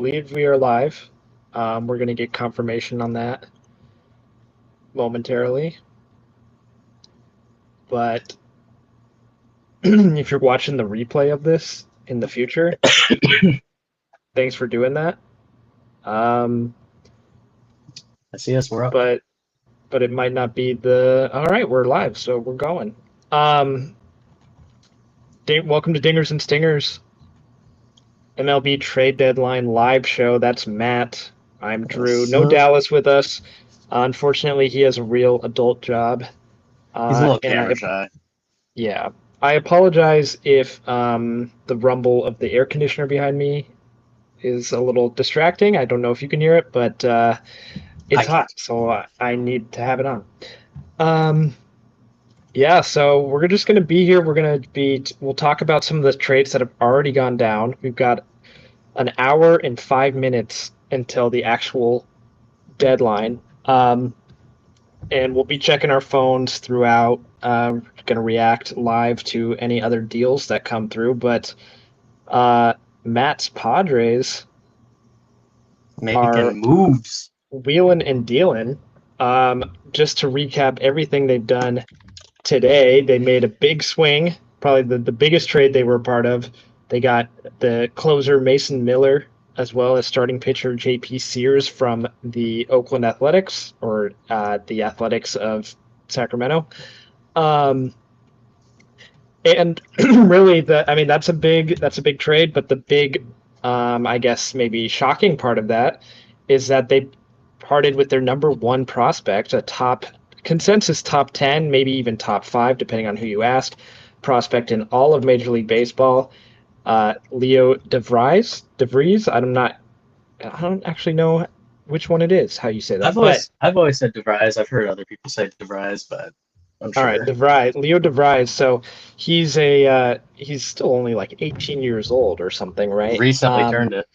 believe we are live. We're going to get confirmation on that momentarily. But if you're watching the replay of this in the future, thanks for doing that. I see us. We're up. But it might not be all right, we're live, so we're going. Welcome to Dingers and Stingers, MLB trade deadline live show. That's Matt. I'm Drew. No Dallas with us. Unfortunately, he has a real adult job. He's a little camera shy. Yeah. I apologize if the rumble of the air conditioner behind me is a little distracting. I don't know if you can hear it, but it's hot, so I need to have it on. Yeah, so we're just going to be here. We'll talk about some of the trades that have already gone down. We've got an hour and 5 minutes until the actual deadline. And we'll be checking our phones throughout. Going to react live to any other deals that come through. But Matt's Padres making moves, wheeling and dealing. Just to recap everything they've done today, they made a big swing, probably the biggest trade they were a part of. They got the closer Mason Miller as well as starting pitcher J.P. Sears from the Oakland Athletics, or the Athletics of Sacramento. And really, that's a big trade. But the big, I guess maybe shocking part of that is that they parted with their number one prospect, a consensus top 10, maybe even top 5, depending on who you ask, prospect in all of Major League Baseball, Leo DeVries. I don't actually know which one it is, how you say that. I've always said DeVries. I've heard other people say DeVries, but I'm sure. All right, Leo DeVries. So he's still only like 18 years old or something, right? Recently turned it.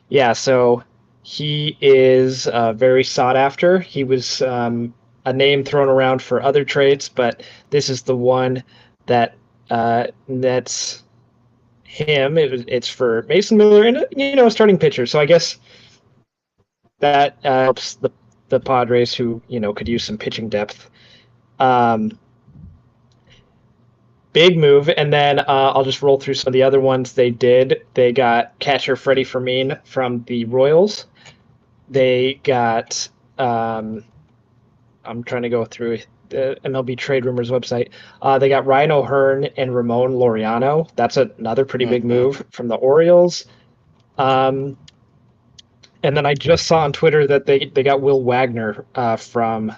Yeah, so he is very sought after. He was a name thrown around for other trades, but this is the one that's him. It's for Mason Miller and a starting pitcher. So I guess that helps the Padres, who could use some pitching depth. Big move, and then I'll just roll through some of the other ones they did. They got catcher Freddie Fermin from the Royals. They got I'm trying to go through the MLB Trade Rumors website. They got Ryan O'Hearn and Ramon Laureano. That's another pretty big move from the Orioles. And then I just saw on Twitter that they got Will Wagner from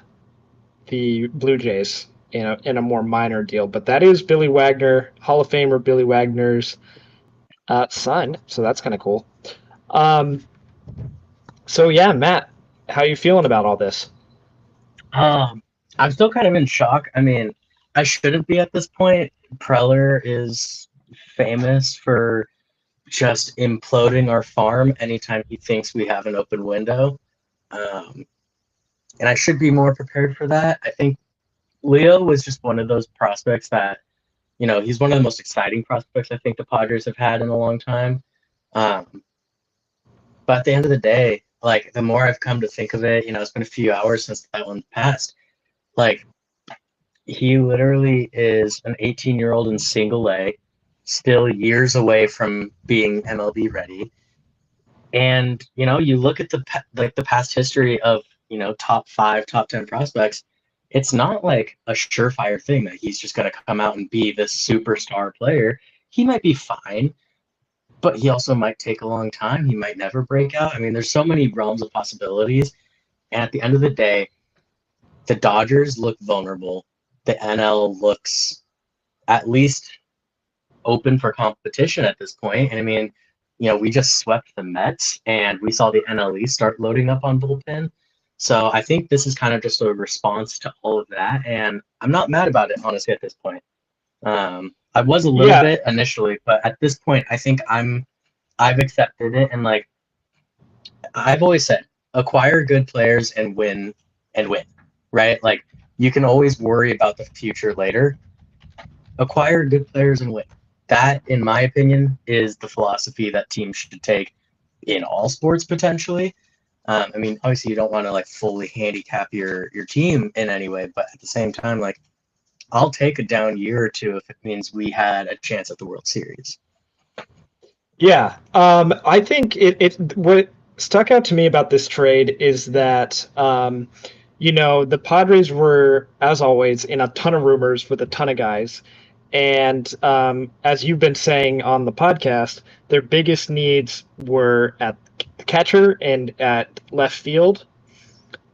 the Blue Jays in a more minor deal. But that is Billy Wagner, Hall of Famer Billy Wagner's son. So that's kind of cool. So yeah, Matt, how are you feeling about all this? I'm still kind of in shock. I mean, I shouldn't be at this point. Preller is famous for just imploding our farm anytime he thinks we have an open window. And I should be more prepared for that. I think Leo was just one of those prospects that, he's one of the most exciting prospects I think the Padres have had in a long time. But at the end of the day, like, the more I've come to think of it, it's been a few hours since that one passed. Like, he literally is an 18-year-old in single A, still years away from being MLB ready. And, you look at the past history of, top 5, top 10 prospects, it's not like a surefire thing that he's just going to come out and be this superstar player. He might be fine, but he also might take a long time. He might never break out. I mean, there's so many realms of possibilities. And at the end of the day, the Dodgers look vulnerable. The NL looks at least open for competition at this point. And I mean, we just swept the Mets, and we saw the NL East start loading up on bullpen. So I think this is kind of just a response to all of that. And I'm not mad about it, honestly, at this point. I was a little bit initially, but at this point, I think I've accepted it. And like I've always said, acquire good players and win, right? Like, you can always worry about the future later. Acquire good players and win. That, in my opinion, is the philosophy that teams should take in all sports potentially. I mean, obviously you don't want to like fully handicap your team in any way, but at the same time, like I'll take a down year or two if it means we had a chance at the World Series. Yeah, I think what stuck out to me about this trade is that the Padres were, as always, in a ton of rumors with a ton of guys, and as you've been saying on the podcast, their biggest needs were at catcher and at left field,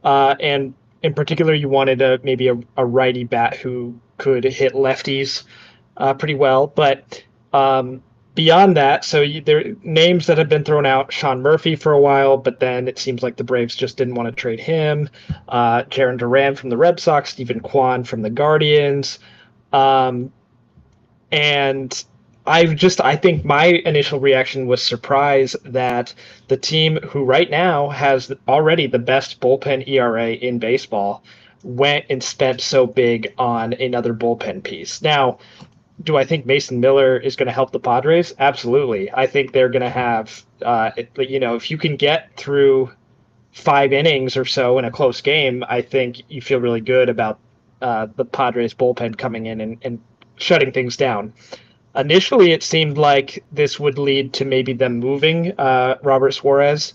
and in particular, you wanted maybe a righty bat who could hit lefties pretty well, but. Beyond that, so there are names that have been thrown out. Sean Murphy for a while, but then it seems like the Braves just didn't want to trade him. Jaron Duran from the Red Sox, Stephen Kwan from the Guardians, and I think my initial reaction was surprise that the team who right now has already the best bullpen ERA in baseball went and spent so big on another bullpen piece. Now, do I think Mason Miller is going to help the Padres? Absolutely. I think they're going to have, if you can get through 5 innings or so in a close game, I think you feel really good about the Padres bullpen coming in and shutting things down. Initially, it seemed like this would lead to maybe them moving Robert Suarez,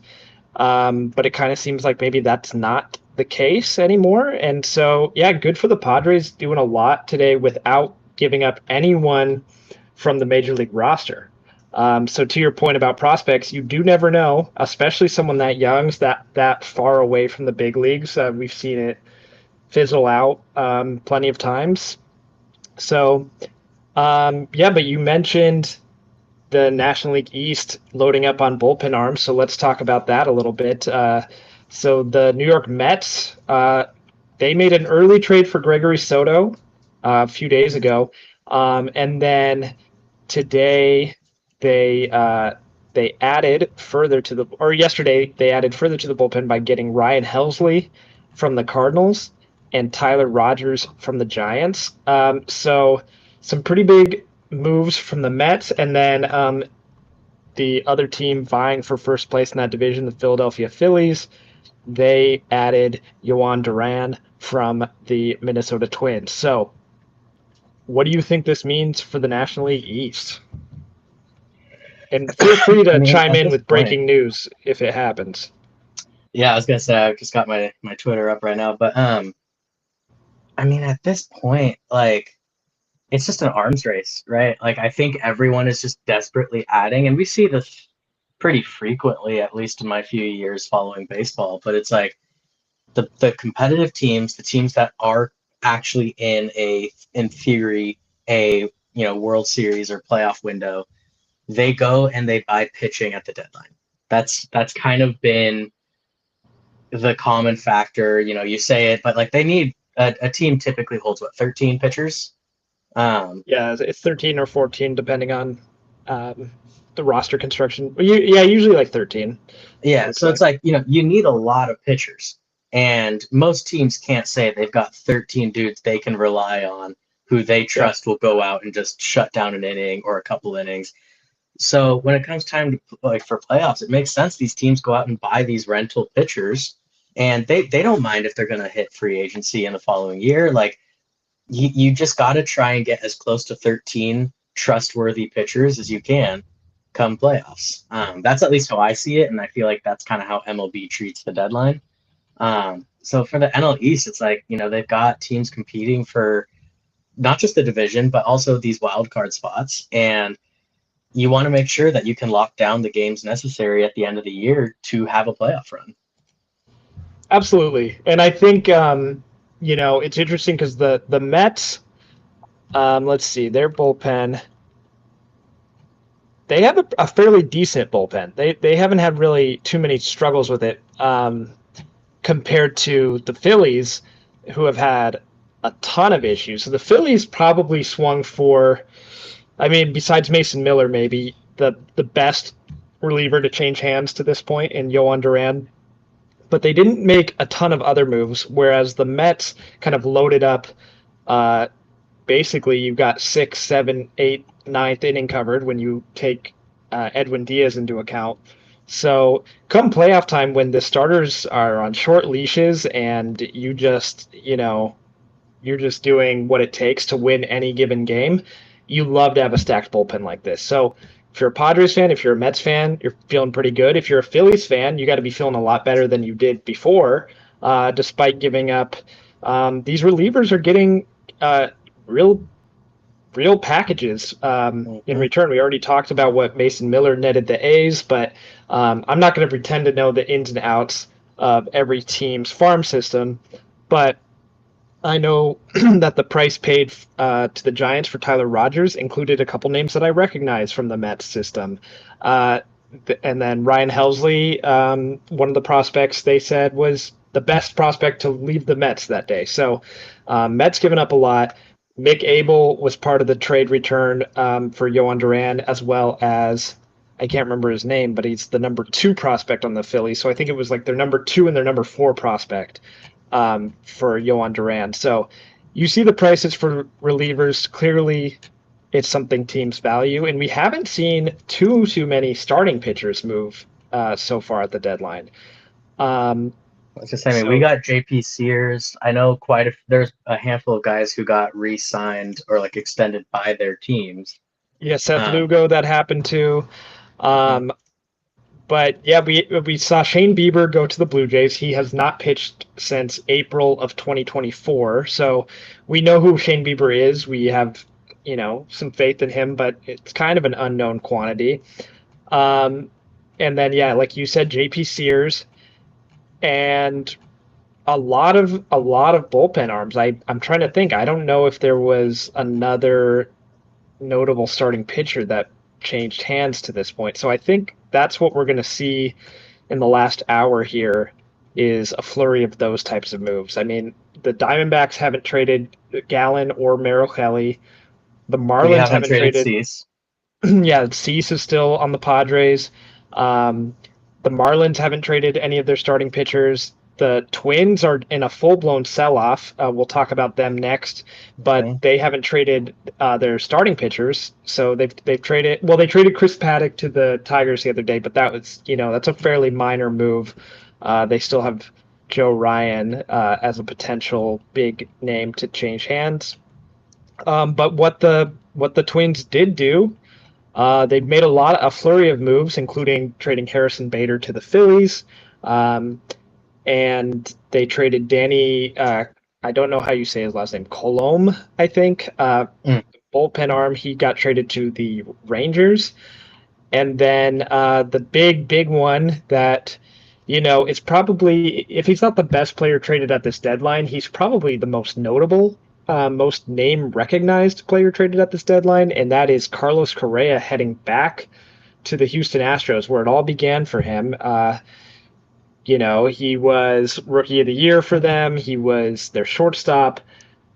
but it kind of seems like maybe that's not the case anymore. And so, yeah, good for the Padres doing a lot today without giving up anyone from the major league roster. So to your point about prospects, you do never know, especially someone that young, that far away from the big leagues. We've seen it fizzle out plenty of times. So, but you mentioned the National League East loading up on bullpen arms, so let's talk about that a little bit. So the New York Mets, they made an early trade for Gregory Soto a few days ago, and then today they added further to yesterday they added further to the bullpen by getting Ryan Helsley from the Cardinals and Tyler Rogers from the Giants. So some pretty big moves from the Mets, and then the other team vying for first place in that division, the Philadelphia Phillies, they added Yohan Duran from the Minnesota Twins. So what do you think this means for the National League East? And feel free to chime in with breaking news if it happens. Yeah, I was gonna say I've just got my Twitter up right now, but I mean at this point, like it's just an arms race, right? Like I think everyone is just desperately adding, and we see this pretty frequently, at least in my few years following baseball. But it's like the competitive teams, the teams that are actually in theory, a World Series or playoff window, they go and they buy pitching at the deadline. That's kind of been the common factor. You say it, but like they need a team typically holds 13 pitchers. Yeah, it's 13 or 14 depending on the roster construction. Usually like 13. Yeah, so it's like you need a lot of pitchers, and most teams can't say they've got 13 dudes they can rely on who they trust will go out and just shut down an inning or a couple innings. So when it comes time to for playoffs, it makes sense these teams go out and buy these rental pitchers, and they don't mind if they're going to hit free agency in the following year. Like you just got to try and get as close to 13 trustworthy pitchers as you can come playoffs. That's at least how I see it, and I feel like that's kind of how MLB treats the deadline. So for the NL East, it's like they've got teams competing for not just the division, but also these wild card spots, and you want to make sure that you can lock down the games necessary at the end of the year to have a playoff run. Absolutely, and I think it's interesting because the Mets, let's see, their bullpen. They have a fairly decent bullpen. They haven't had really too many struggles with it compared to the Phillies, who have had a ton of issues. So the Phillies probably swung for, besides Mason Miller, maybe the best reliever to change hands to this point in Yohan Duran. But they didn't make a ton of other moves, whereas the Mets kind of loaded up. Basically, you've got 6, 7, 8, 9th inning covered when you take Edwin Diaz into account. So come playoff time when the starters are on short leashes and you're just doing what it takes to win any given game, you love to have a stacked bullpen like this. So if you're a Padres fan, if you're a Mets fan, you're feeling pretty good. If you're a Phillies fan, you got to be feeling a lot better than you did before, despite giving up. These relievers are getting real real packages in Mhm. return. We already talked about what Mason Miller netted the A's, but I'm not going to pretend to know the ins and outs of every team's farm system. But I know that the price paid to the Giants for Tyler Rogers included a couple names that I recognize from the Mets system. Uh, and then Ryan Helsley, one of the prospects they said was the best prospect to leave the Mets that day. So Mets given up a lot. Mick Abel was part of the trade return for Yohan Duran, as well as I can't remember his name, but he's the number 2 prospect on the Phillies. So I think it was like their number 2 and their number 4 prospect for Yohan Duran. So you see the prices for relievers. Clearly, it's something teams value, and we haven't seen too many starting pitchers move so far at the deadline. Um, Let's just say, I mean, we so got JP Sears. I know there's a handful of guys who got re-signed or like extended by their teams. yeah, Seth Um, Lugo that happened to. mhm. Um, but yeah, we saw Shane Bieber go to the Blue Jays. He has not pitched since April of 2024. So we know who Shane Bieber is. We have some faith in him, but it's kind of an unknown quantity. Um, and then yeah, like you said, JP Sears and a lot of bullpen arms. I'm trying to think. I don't know if there was another notable starting pitcher that changed hands to this point. So I think that's what we're going to see in the last hour here is a flurry of those types of moves. I mean, the Diamondbacks haven't traded Gallen or Merrill Kelly. The We Marlins haven't haven't traded traded. Cease. Yeah, Cease is still on the Padres. Um, the Marlins haven't traded any of their starting pitchers. The Twins are in a full-blown sell-off. We'll talk about them next, but Mhm. they haven't traded their starting pitchers. So they've traded. Well, they traded Chris Paddock to the Tigers the other day, but that was that's a fairly minor move. They still have Joe Ryan as a potential big name to change hands. But what the Twins did do they've made a flurry of moves, including trading Harrison Bader to the Phillies, um, and they traded Danny. I don't know how you say his last name, Colomb, I think. Mm. Bullpen arm. He got traded to the Rangers, and then the big one that is probably if he's not the best player traded at this deadline, he's probably the most notable, most name recognized player traded at this deadline, and that is Carlos Correa heading back to the Houston Astros, where it all began for him. He was rookie of the year for them. He was their shortstop,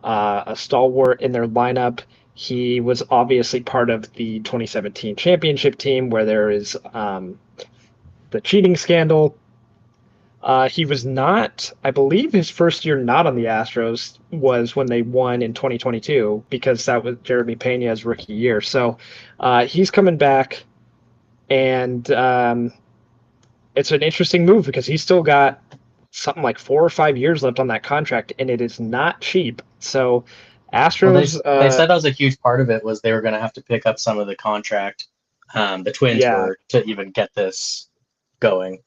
a stalwart in their lineup. He was obviously part of the 2017 championship team where there is the cheating scandal. He was not, I believe his first year not on the Astros was when they won in 2022 because that was Jeremy Pena's rookie year. So he's coming back, and it's an interesting move because he's still got something like 4 or 5 years left on that contract, and it is not cheap. So Well, Astros, they said that was a huge part of it was they were going to have to pick up some of the contract. The Twins yeah, were to even get this going.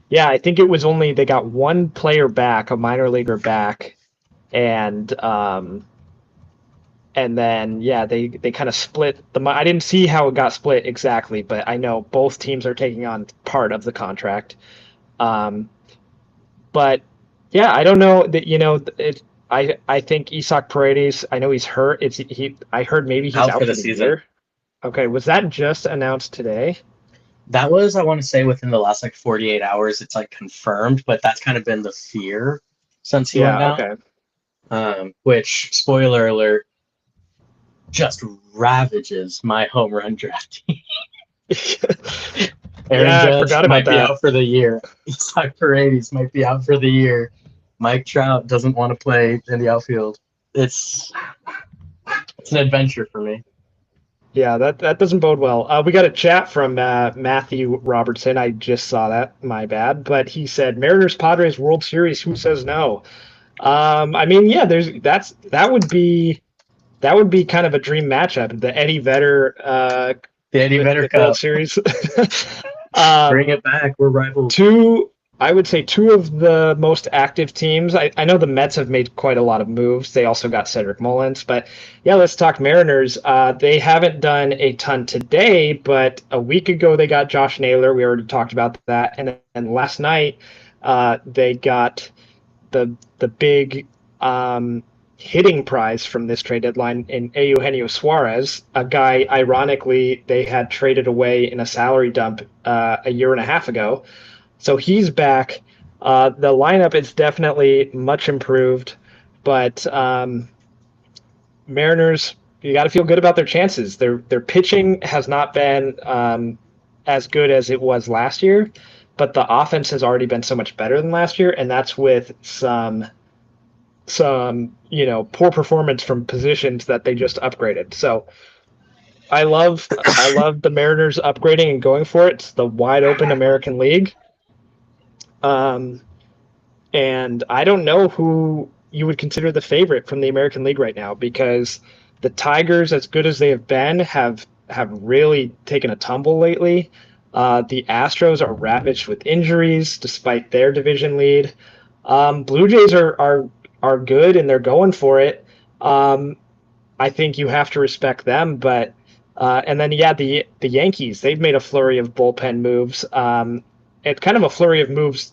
yeah, I think it was only they got one player back, a minor leaguer back, and then yeah, they kind of split the. I didn't see how it got split exactly, but I know both teams are taking on part of the contract. Um, but yeah, I don't know that it. I think Isak Paredes. I know he's hurt. I heard maybe he's Out out for for the the season. year. Okay, was that just announced today? That was, I want to say, within the last like 48 hours, it's like confirmed, but that's kind of been the fear since he went Yeah. down. Okay. Which, spoiler alert, just ravages my home run draft. Aaron Yeah, I Judge forgot about might be that. out for the year. Isaac Paredes might be out for the year. Mike Trout doesn't want to play in the outfield. It's an adventure for me. Yeah, that doesn't bode well. We got a chat from Matthew Robertson. I just saw that. My bad. But he said Mariners Padres World Series. Who says no? I mean, yeah, that would be kind of a dream matchup. The Eddie Vedder The Eddie Vedder World Cup. Series. Bring it back. We're rivals. I would say two of the most active teams. I know the Mets have made quite a lot of moves. They also got Cedric Mullins, but yeah, let's talk Mariners. They haven't done a ton today, but a week ago they got Josh Naylor. We already talked about that, and then last night they got the big hitting prize from this trade deadline in Eugenio Suarez, a guy ironically they had traded away in a salary dump a year and a half ago. So he's back. The lineup is definitely much improved, but Mariners, you got to feel good about their chances. Their pitching has not been as good as it was last year, but the offense has already been so much better than last year, and that's with some poor performance from positions that they just upgraded. So I love the Mariners upgrading and going for it. It's the wide open American League. Um, And I don't know who you would consider the favorite from the American League right now because the Tigers, as good as they have been, have really taken a tumble lately. The Astros are ravaged with injuries despite their division lead. Blue Jays are good and they're going for it. I think you have to respect them, but and then yeah, the Yankees they've made a flurry of bullpen moves. It's kind of a flurry of moves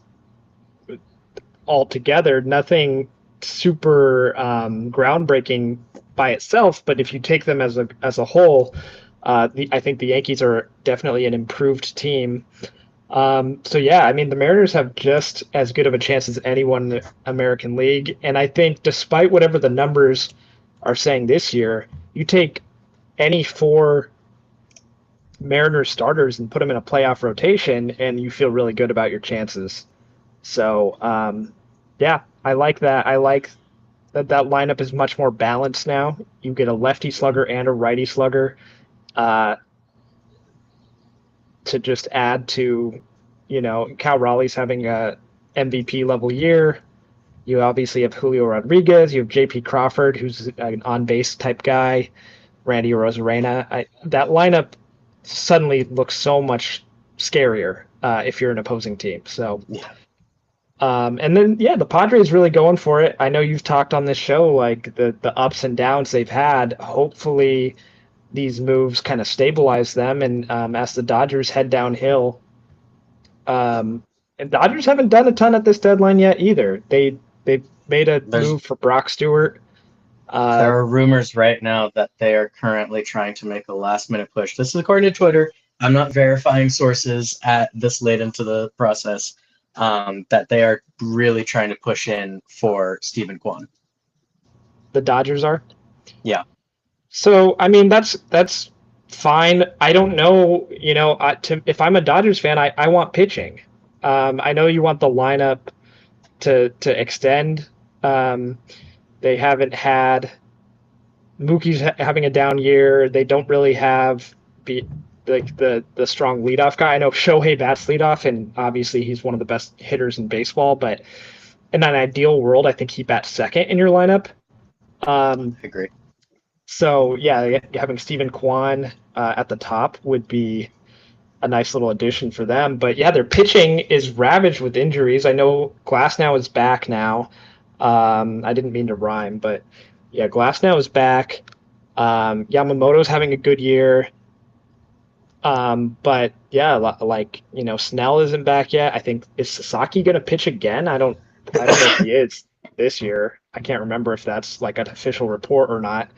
altogether. Nothing super groundbreaking by itself, but if you take them as a whole, I think the Yankees are definitely an improved team. So yeah, I mean the Mariners have just as good of a chance as anyone in the American League, and I think despite whatever the numbers are saying this year, you take any four Mariners starters and put them in a playoff rotation, and you feel really good about your chances. So yeah, I like that. I like that lineup is much more balanced now. You get a lefty slugger and a righty slugger uh, to just add to, Cal Raleigh's having a MVP level year. You obviously have Julio Rodriguez. You have J.P. Crawford, who's an on base type guy. Randy Rosarena. That lineup suddenly looks so much scarier if you're an opposing team. So. Yeah. And then, yeah, the Padres really going for it. I know you've talked on this show, like the ups and downs they've had. Hopefully, these moves kind of stabilize them. And as the Dodgers head downhill, and Dodgers haven't done a ton at this deadline yet either. They've made a There's move for Brock Stewart. there are rumors right now that they are currently trying to make a last minute push. This is according to Twitter. I'm not verifying sources at this late into the process. That they are really trying to push in for Stephen Kwan. The Dodgers are. Yeah. So I mean that's fine. I don't know. If I'm a Dodgers fan, I want pitching. I know you want the lineup to extend. Um, they haven't had Mookie's having a down year. They don't really have the strong leadoff guy. I know Shohei bats leadoff, and obviously he's one of the best hitters in baseball. But in an ideal world, I think he bats second in your lineup. I agree. So yeah, having Stephen Kwan at the top would be a nice little addition for them. But yeah, their pitching is ravaged with injuries. I know Glasnow is back now. I didn't mean to rhyme, but yeah, Glasnow is back. Yamamoto's having a good year. But yeah, like Snell isn't back yet. I think is Sasaki going to pitch again? I don't know if he is this year. I can't remember if that's like an official report or not.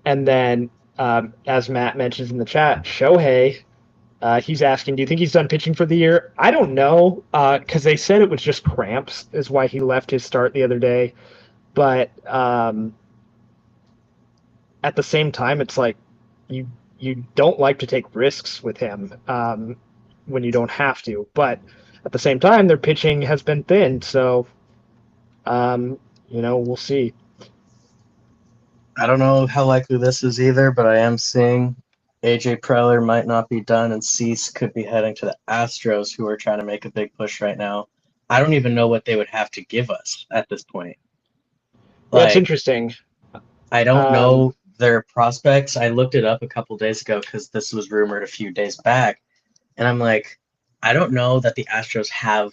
And then, as Matt mentions in the chat, Shohei, he's asking, do you think he's done pitching for the year? I don't know, because they said it was just cramps, is why he left his start the other day. But at the same time, it's like you don't like to take risks with him when you don't have to. But at the same time, their pitching has been thin, so we'll see. I don't know how likely this is either, but I am seeing AJ Preller might not be done, and Cease could be heading to the Astros, who are trying to make a big push right now. I don't even know what they would have to give us at this point. Yeah, it's Like, interesting. I don't know their prospects. I looked it up a couple days ago because this was rumored a few days back, and I'm like, I don't know that the Astros have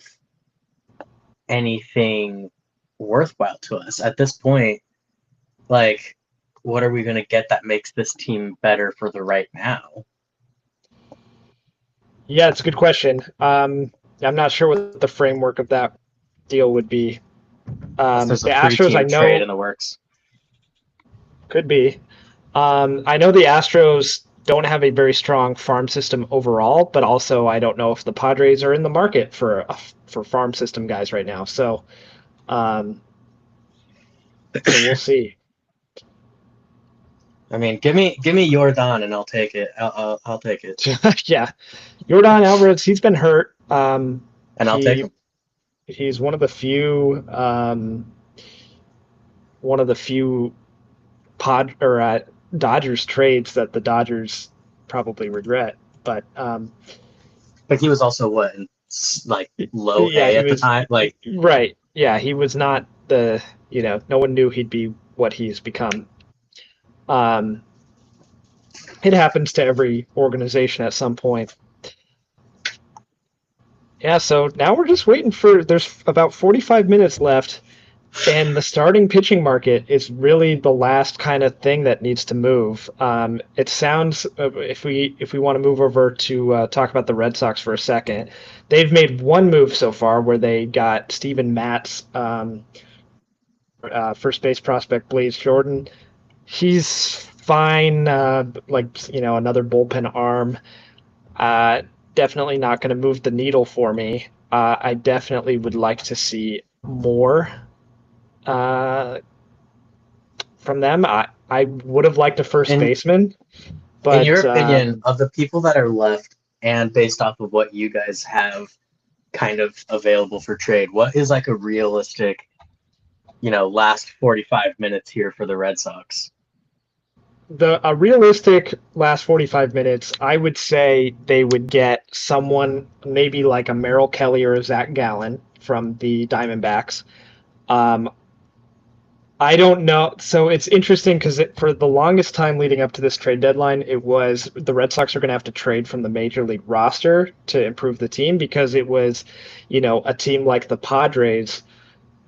anything worthwhile to us at this point. Like, what are we going to get that makes this team better for the right now? Yeah, it's a good question. I'm not sure what the framework of that deal would be. Unless there's The a Astros, I three-team trade know, in the works. could be. I know the Astros don't have a very strong farm system overall, but also I don't know if the Padres are in the market for farm system guys right now. Um, so we'll see. I mean, give me Jordan and I'll take it. I'll take it, Yeah, Yordan Alvarez, he's been hurt. and I'll take He him. he's one of the few pod or Dodgers trades that the Dodgers probably regret. But But he was also what, like low yeah, A he at the was time. Like, right. Yeah, he was not the no one knew he'd be what he's become. Um, it happens to every organization at some point. Yeah, so now we're just waiting for. There's about 45 minutes left. And the starting pitching market is really the last kind of thing that needs to move. It sounds if we want to move over to talk about the Red Sox for a second, they've made one move so far where they got Steven Matz, first base prospect Blaze Jordan. He's fine, like another bullpen arm. Uh, Definitely not going to move the needle for me. I definitely would like to see more. Uh, from them. I would have liked a first in baseman, in your but opinion, of the people that are left, and based off of what you guys have kind of available for trade, what is like a realistic, last 45 minutes here for the Red Sox? a realistic last 45 minutes, I would say they would get someone maybe like a Merrill Kelly or a Zac Gallen from the Diamondbacks. Um, I don't know. So it's interesting because for the longest time leading up to this trade deadline, it was the Red Sox are going to have to trade from the major league roster to improve the team because it was, a team like the Padres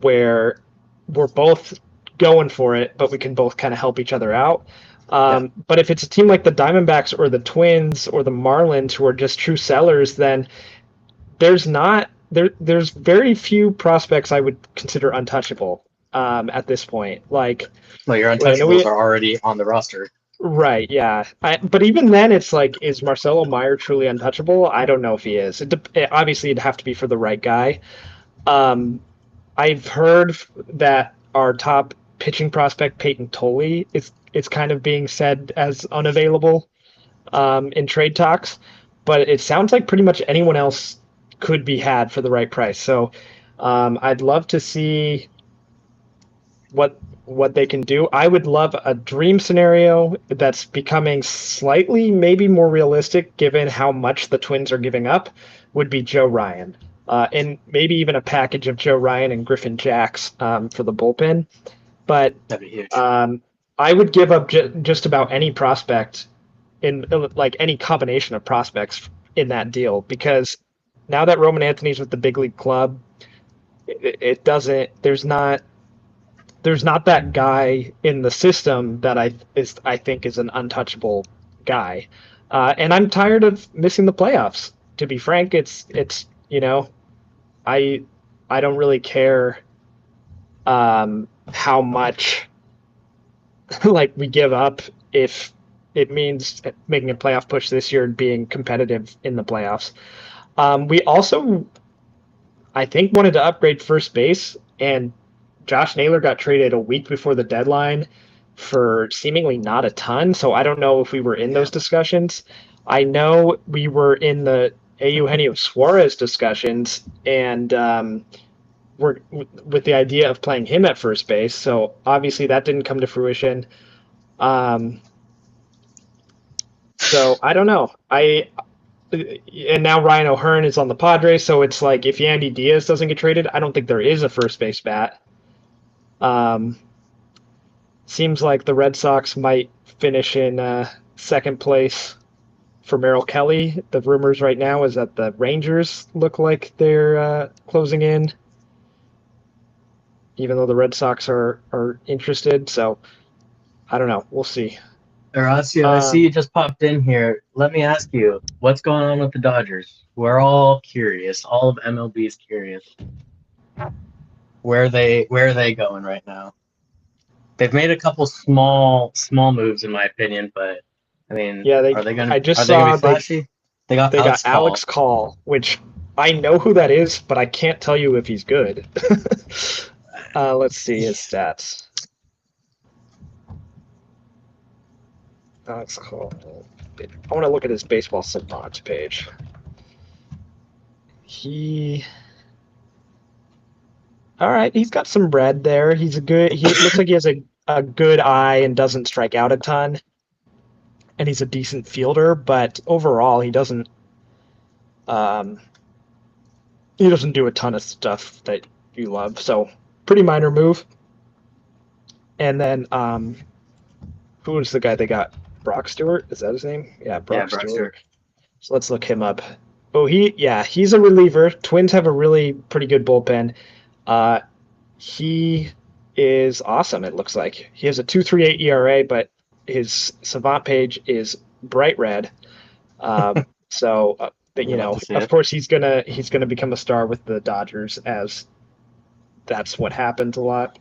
where we're both going for it, but we can both kind of help each other out. Yeah. But if it's a team like the Diamondbacks or the Twins or the Marlins who are just true sellers, then there's not there. There's very few prospects I would consider untouchable at this point. Like Well, your I know untouchables are already on the roster. right, yeah. But even then, it's like, is Marcelo Meyer truly untouchable? I don't know if he is. Obviously, it'd have to be for the right guy. Um, I've heard that our top pitching prospect, Peyton Tolley, is it's kind of being said as unavailable in trade talks, but it sounds like pretty much anyone else could be had for the right price. So I'd love to see what they can do. I would love a dream scenario that's becoming slightly maybe more realistic given how much the Twins are giving up would be Joe Ryan. And maybe even a package of Joe Ryan and Griffin Jacks for the bullpen. But That'd be huge. I would give up just about any prospect in like any combination of prospects in that deal because now that Roman Anthony's with the big league club, it doesn't. There's not that guy in the system that I think is an untouchable guy, and I'm tired of missing the playoffs. To be frank, it's I I don't really care how much like we give up if it means making a playoff push this year and being competitive in the playoffs. We also, I think, wanted to upgrade first base, and Josh Naylor got traded a week before the deadline for seemingly not a ton. So I don't know if we were in Yeah. those discussions. I know we were in the Eugenio Suarez discussions, and we're with the idea of playing him at first base. So obviously that didn't come to fruition. Um, So I don't know. And now Ryan O'Hearn is on the Padres, so it's like if Yandy Diaz doesn't get traded, I don't think there is a first base bat. Seems like the Red Sox might finish in second place for Merrill Kelly. The rumors right now is that the Rangers look like they're closing in, even though the Red Sox are interested. So I don't know. We'll see. Horacio, I see you just popped in here. Let me ask you, what's going on with the Dodgers? We're all curious. All of MLB is curious. Where are they going right now? They've made a couple small moves in my opinion, but I mean, yeah, are they I gonna just be saw flashy? They got Alex Call. Alex Call, which I know who that is, but I can't tell you if he's good. Let's see his stats. Alex Call. I want to look at his baseball savant page. All right, he's got some bread there. He looks like he has a good eye and doesn't strike out a ton. And he's a decent fielder, but overall um he doesn't do a ton of stuff that you love. So pretty minor move. And then who was the guy they got? Brock Stewart? Is that his name? Yeah, Brock Stewart. So let's look him up. Oh, he's a reliever. Twins have a really pretty good bullpen. He is awesome, it looks like. He has a 2.38 ERA, but his savant page is bright red. But of course he's gonna become a star with the Dodgers, as that's what happens a lot.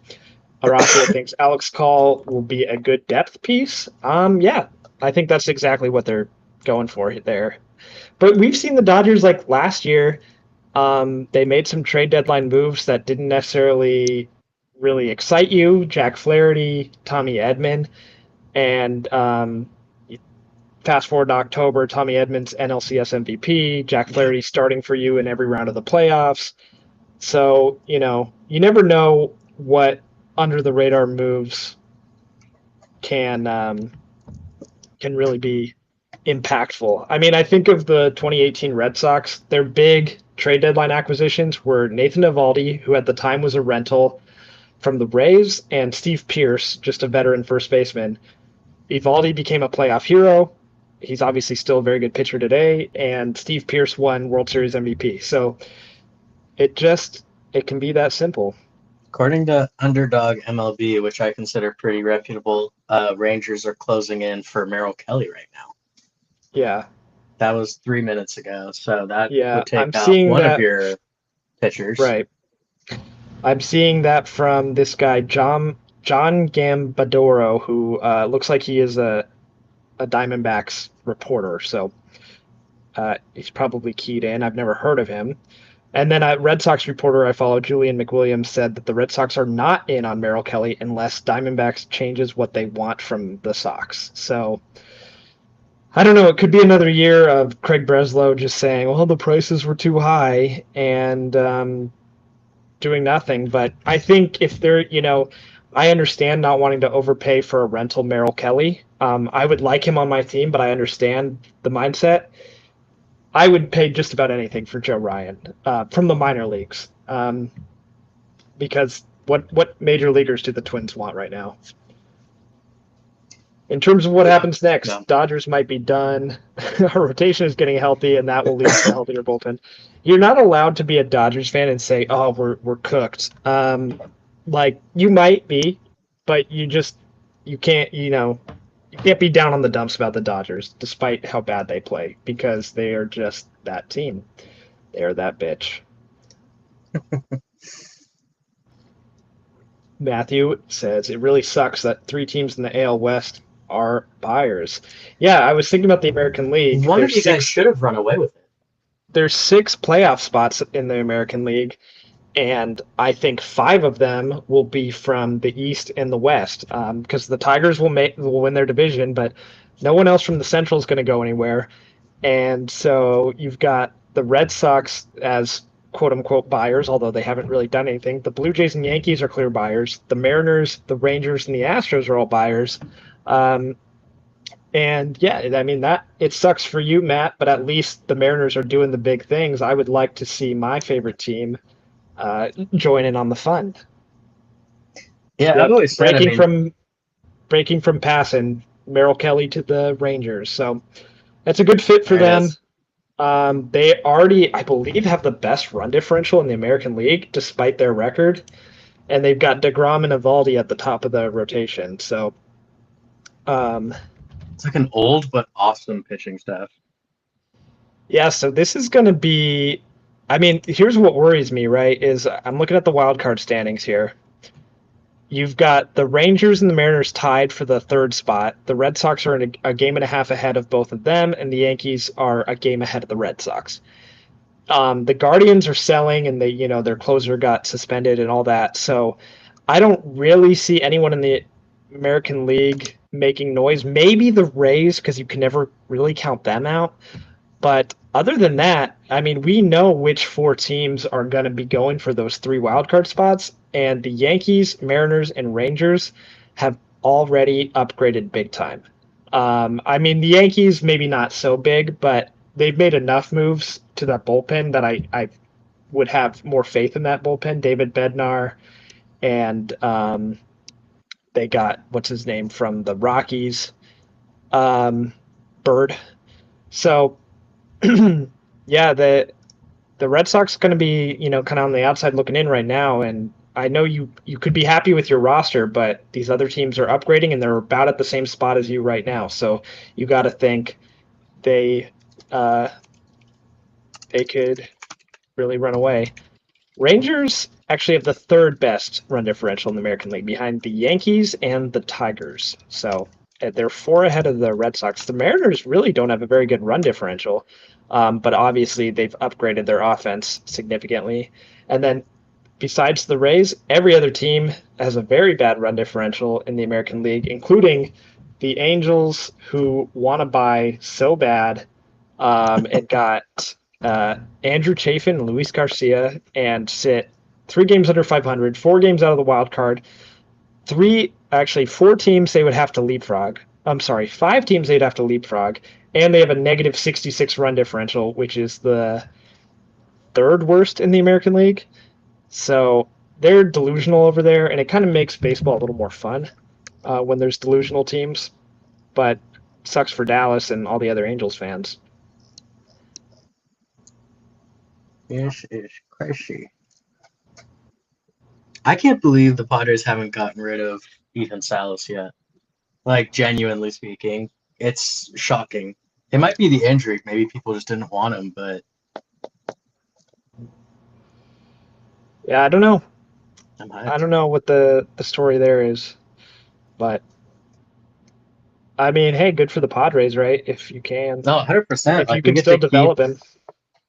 Horacio thinks Alex Call will be a good depth piece. Yeah, I think that's exactly what they're going for there. But we've seen the Dodgers like last year. They made some trade deadline moves that didn't necessarily really excite you. Jack Flaherty, Tommy Edman, and fast forward to October, Tommy Edman's NLCS MVP, Jack Flaherty starting for you in every round of the playoffs. So, you never know what under the radar moves can really be impactful. I mean, I think of the 2018 Red Sox, their big trade deadline acquisitions were Nathan Eovaldi, who at the time was a rental from the Braves, and Steve Pearce, just a veteran first baseman. Eovaldi became a playoff hero. He's obviously still a very good pitcher today, and Steve Pearce won World Series MVP. So it can be that simple. According to Underdog MLB, which I consider pretty reputable, Rangers are closing in for Merrill Kelly right now. Yeah. That was 3 minutes ago, so that would take I'm out one of your pitchers. Right. I'm seeing that from this guy, John Gambadoro, who looks like he is a Diamondbacks reporter. So he's probably keyed in. I've never heard of him. And then a Red Sox reporter I follow, Julian McWilliams, said that the Red Sox are not in on Merrill Kelly unless Diamondbacks changes what they want from the Sox. So I don't know. It could be another year of Craig Breslow just saying, well, the prices were too high and doing nothing. But I think if they're, I understand not wanting to overpay for a rental Merrill Kelly. I would like him on my team, but I understand the mindset. I would pay just about anything for Joe Ryan from the minor leagues, because what major leaguers do the Twins want right now? In terms of what happens next, Dodgers might be done. Our rotation is getting healthy, and that will lead to a healthier bullpen. You're not allowed to be a Dodgers fan and say, "Oh, we're cooked." Like you might be, but you can't. You can't be down on the dumps about the Dodgers, despite how bad they play, because they are just that team. They are that bitch. Matthew says, it really sucks that 3 teams in the AL West are buyers. Yeah, I was thinking about the American League. One of you guys should have run away with it. There's 6 playoff spots in the American League, and I think 5 of them will be from the East and the West, because the Tigers will win their division, but no one else from the Central is going to go anywhere. And so you've got the Red Sox as quote-unquote buyers, although they haven't really done anything. The Blue Jays and Yankees are clear buyers. The Mariners, the Rangers, and the Astros are all buyers. And yeah, I mean that it sucks for you, Matt, but at least the Mariners are doing the big things. I would like to see my favorite team join in on the fun. Yeah, I've Yep, always said, I mean, breaking from passing Merrill Kelly to the Rangers. So that's a good fit for there it them. is. They already, I believe, have the best run differential in the American League, despite their record, and they've got DeGrom and Evaldi at the top of the rotation. So, um, It's like an old but awesome pitching staff. yeah, so this is going to be. I mean, here's what worries me, right? Is I'm looking at the wild card standings here. You've got the Rangers and the Mariners tied for the third spot. The Red Sox are in a game and a half ahead of both of them, and the Yankees are a game ahead of the Red Sox. The Guardians are selling, and their closer got suspended and all that. So I don't really see anyone in the American League making noise. Maybe the Rays, because you can never really count them out. But other than that, I mean, we know which four teams are going to be going for those three wildcard spots, and the Yankees, Mariners, and Rangers have already upgraded big time. I mean, the Yankees maybe not so big, but they've made enough moves to that bullpen that I would have more faith in that bullpen. David Bednar, and they got what's his name from the Rockies, Bird. So yeah, the Red Sox going to be, kind of on the outside looking in right now. And I know you could be happy with your roster, but these other teams are upgrading and they're about at the same spot as you right now. So you got to think they uh, they could really run away. Rangers actually have the third best run differential in the American League, behind the Yankees and the Tigers. So they're four ahead of the Red Sox. The Mariners really don't have a very good run differential, but obviously they've upgraded their offense significantly. And then besides the Rays, every other team has a very bad run differential in the American League, including the Angels, who want to buy so bad. It got Andrew Chafin and Luis Garcia and sit 3 games under 500, 4 games out of the wild card. Four teams they would have to leapfrog. I'm sorry, 5 teams they'd have to leapfrog, and they have a negative 66 run differential, which is the third worst in the American League. So they're delusional over there, and it kind of makes baseball a little more fun when there's delusional teams. But sucks for Dallas and all the other Angels fans. This is crazy. I can't believe the Padres haven't gotten rid of Ethan Salas yet. Like, genuinely speaking, it's shocking. It might be the injury. Maybe people just didn't want him, but Yeah, I don't know. I'm I hyped. don't know what the story there is, but I mean, hey, good for the Padres, right? No, 100%. If you Like, we can get still to keep, develop him.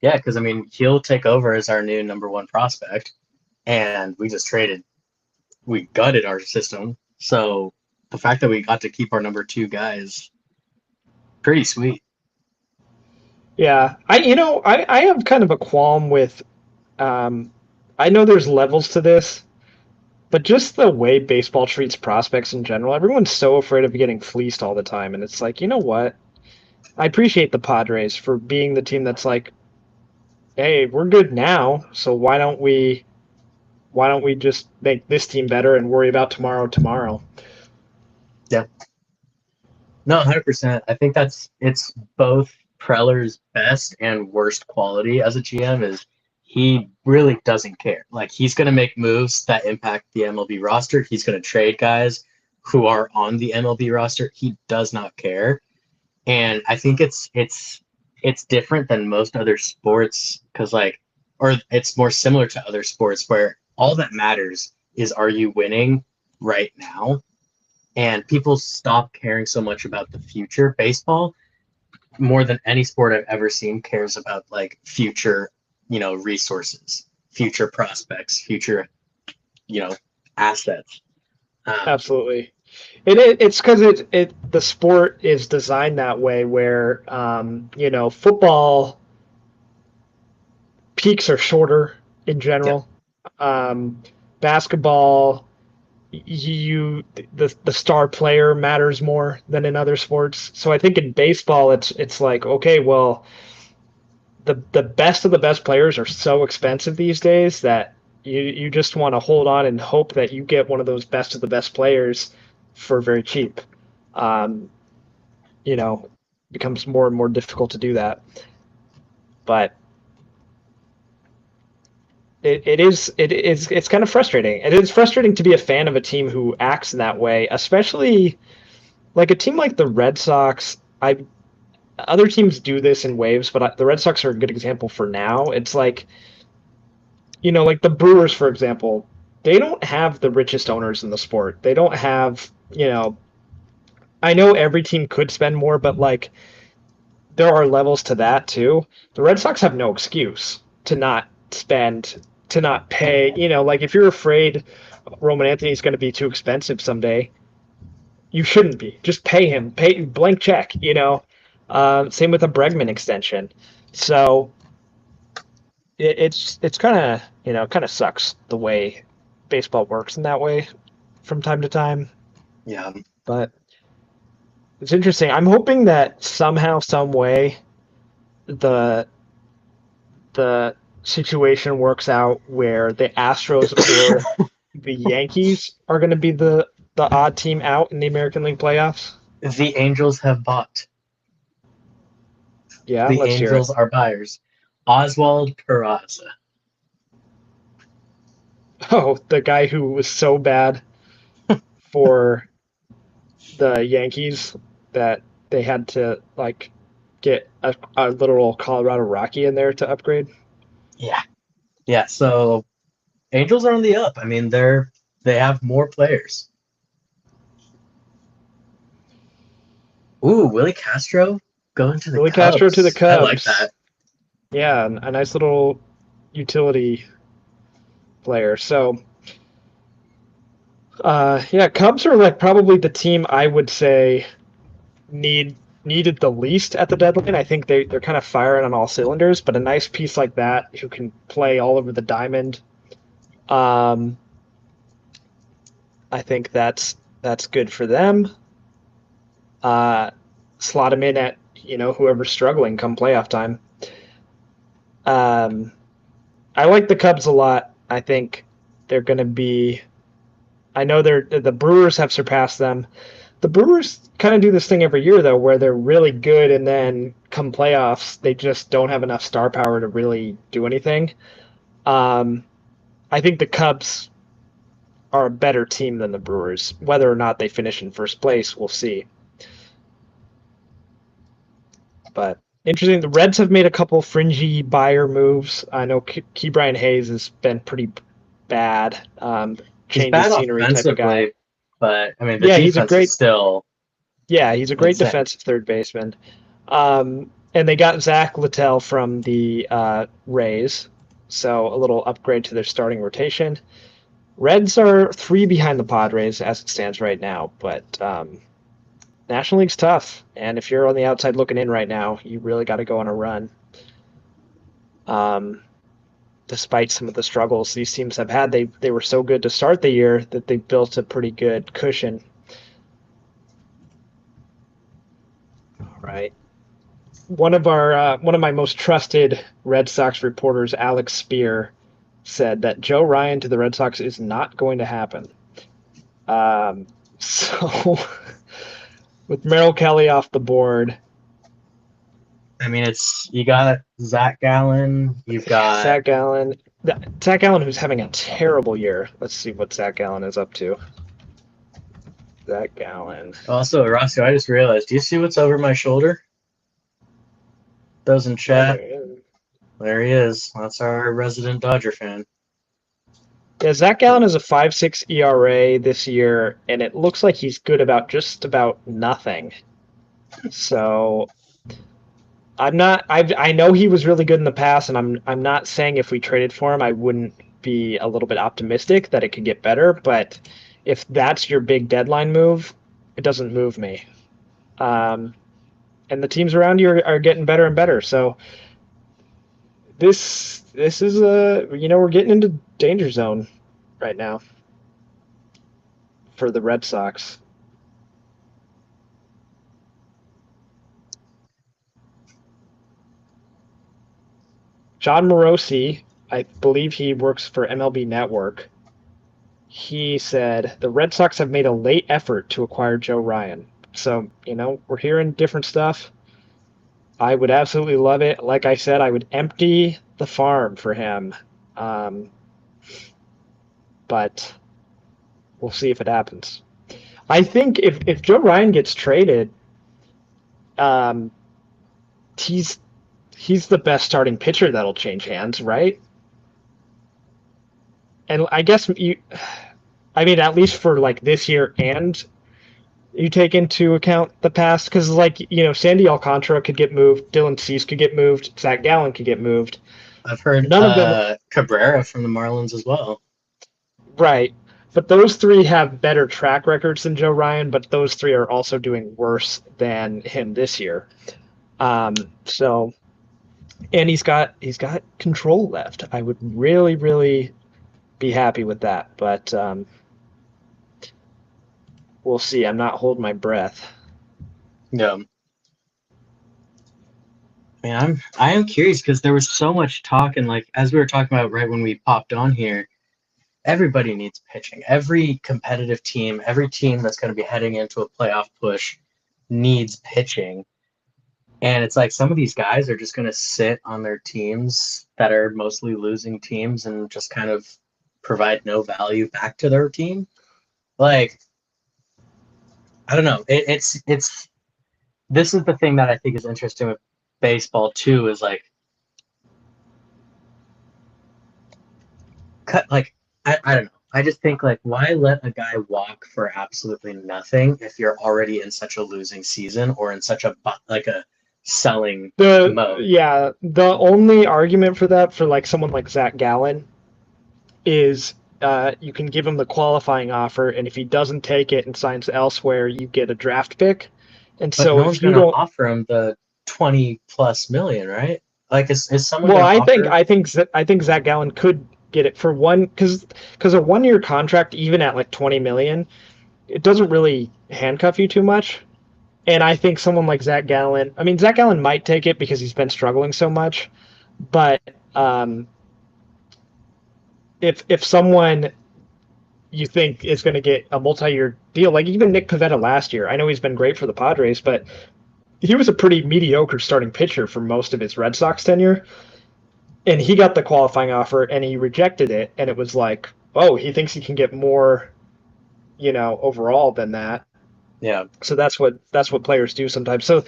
yeah, because I mean, he'll take over as our new number one prospect, and we just traded, we gutted our system. So the fact that we got to keep our number two guy is pretty sweet. Yeah, I have kind of a qualm with. Um, I know there's levels to this, but just the way baseball treats prospects in general, everyone's so afraid of getting fleeced all the time, and it's like, you know what? I appreciate the Padres for being the team that's like, hey, we're good now, so why don't we just make this team better and worry about tomorrow? Yeah. No, 100%. I think it's both Preller's best and worst quality as a GM is he really doesn't care. Like he's going to make moves that impact the MLB roster. He's going to trade guys who are on the MLB roster. He does not care. And I think it's different than most other sports cuz like or it's more similar to other sports where all that matters is are you winning right now? And people stop caring so much about the future. Baseball, more than any sport I've ever seen, cares about like future, resources, future prospects, future, you know, assets. Um, Absolutely. It's because the sport is designed that way where football peaks are shorter in yeah, general. Um, Basketball, the star player matters more than in other sports. So I think in baseball it's like, okay, well, the best of the best players are so expensive these days that you just want to hold on and hope that you get one of those best of the best players for very cheap. Um, you know, becomes more and more difficult to do that. But it's kind of frustrating. It is frustrating to be a fan of a team who acts in that way, especially like a team like the Red Sox. I Other teams do this in waves, but the Red Sox are a good example for now. It's like, like the Brewers, for example, they don't have the richest owners in the sport. They don't have, I know every team could spend more, but like there are levels to that too. The Red Sox have no excuse to not spend, to not pay. Like if you're afraid Roman Anthony's going to be too expensive someday, you shouldn't be. Just pay him, pay blank check. Same with a Bregman extension. So it's kind of kind of sucks the way baseball works in that way from time to time. Yeah. But it's interesting. I'm hoping that somehow, some way, the the situation works out where the Astros or the Yankees are going to be the odd team out in the American League playoffs. The Angels have bought. Yeah, The let's hear it. Angels are buyers. Oswald Peraza. Oh, the guy who was so bad for the Yankees that they had to like get a literal Colorado Rocky in there to upgrade. Yeah. Yeah. So Angels are on the up. I mean, they have more players. Ooh, Willie Castro going to the Willie Castro to the Cubs. I like Cubs. that. Yeah, a nice little utility player. So, yeah, Cubs are like probably the team I would say needed the least at the deadline. I think they're kind of firing on all cylinders, but a nice piece like that who can play all over the diamond. Um, I think that's good for them. Uh, Slot him in at whoever's struggling come playoff time. Um, I like the Cubs a lot. I think they're going to be. I know the Brewers have surpassed them. The Brewers kind of do this thing every year though, where they're really good and then come playoffs, they just don't have enough star power to really do anything. Um, I think the Cubs are a better team than the Brewers. Whether or not they finish in first place, we'll see. But interesting, the Reds have made a couple fringy buyer moves. I know Ke'Bryan Hayes has been pretty bad, He's change of bad scenery type of guy. offensively, but I mean the Yeah, defense is still he's a great insane. defensive third baseman. And they got Zach Littell from the Rays, so a little upgrade to their starting rotation. Reds are 3 behind the Padres as it stands right now, but National League's tough, and if you're on the outside looking in right now, you really got to go on a run. Um, Despite some of the struggles these teams have had, they were so good to start the year that they built a pretty good cushion. All right. One of my most trusted Red Sox reporters, Alex Spear, said that Joe Ryan to the Red Sox is not going to happen. So with Merrill Kelly off the board, I mean you got Zac Gallen, you've got Zac Gallen, Zac Gallen who's having a terrible year. Let's see what Zac Gallen is up to. Zac Gallen. also Roscoe, I just realized, do you see what's over my shoulder? Those in chat. There he is. That's our resident Dodger fan. Yeah, Zac Gallen has a 5.6 ERA this year, and it looks like he's good about just about nothing. So I know he was really good in the past, and I'm not saying if we traded for him, I wouldn't be a little bit optimistic that it could get better. But if that's your big deadline move, it doesn't move me. And the teams around you are getting better and better. So this is we're getting into danger zone right now. for the Red Sox. John Morosi, I believe he works for MLB Network. He said the Red Sox have made a late effort to acquire Joe Ryan. So, we're hearing different stuff. I would absolutely love it. Like I said, I would empty the farm for him. But we'll see if it happens. I think if Joe Ryan gets traded, he's the best starting pitcher that'll change hands, right? And I guess at least for like this year, and you take into account the past, because Sandy Alcantara could get moved, Dylan Cease could get moved, Zac Gallen could get moved. I've heard none of them Cabrera from the Marlins as well. Right. But those three have better track records than Joe Ryan, but those three are also doing worse than him this year. So, and he's got control left. I would really, really be happy with that, but we'll see. I'm not holding my breath. Yeah. Man, I am curious because there was so much talk, and like as we were talking about right when we popped on here, everybody needs pitching. Every competitive team, every team that's going to be heading into a playoff push needs pitching. And it's like some of these guys are just going to sit on their teams that are mostly losing teams and just kind of provide no value back to their team. Like, I don't know. It's this is the thing that I think is interesting with baseball too, is like I don't know. I just think like why let a guy walk for absolutely nothing if you're already in such a losing season or in such a selling mode. Yeah, the only argument for that for like someone like Zac Gallen is you can give him the qualifying offer, and if he doesn't take it and signs elsewhere, you get a draft pick. And but so no one's going to offer him the 20+ million, right? Like is someone? Well, I think Zac Gallen could get it for one because a 1-year contract, even at like 20 million, it doesn't really handcuff you too much. And I think someone like Zac Gallen, Zac Gallen might take it because he's been struggling so much, but if someone you think is going to get a multi-year deal, like even Nick Pivetta last year, I know he's been great for the Padres, but he was a pretty mediocre starting pitcher for most of his Red Sox tenure. And he got the qualifying offer and he rejected it. And it was like, oh, he thinks he can get more, overall than that. Yeah. So that's what players do sometimes. So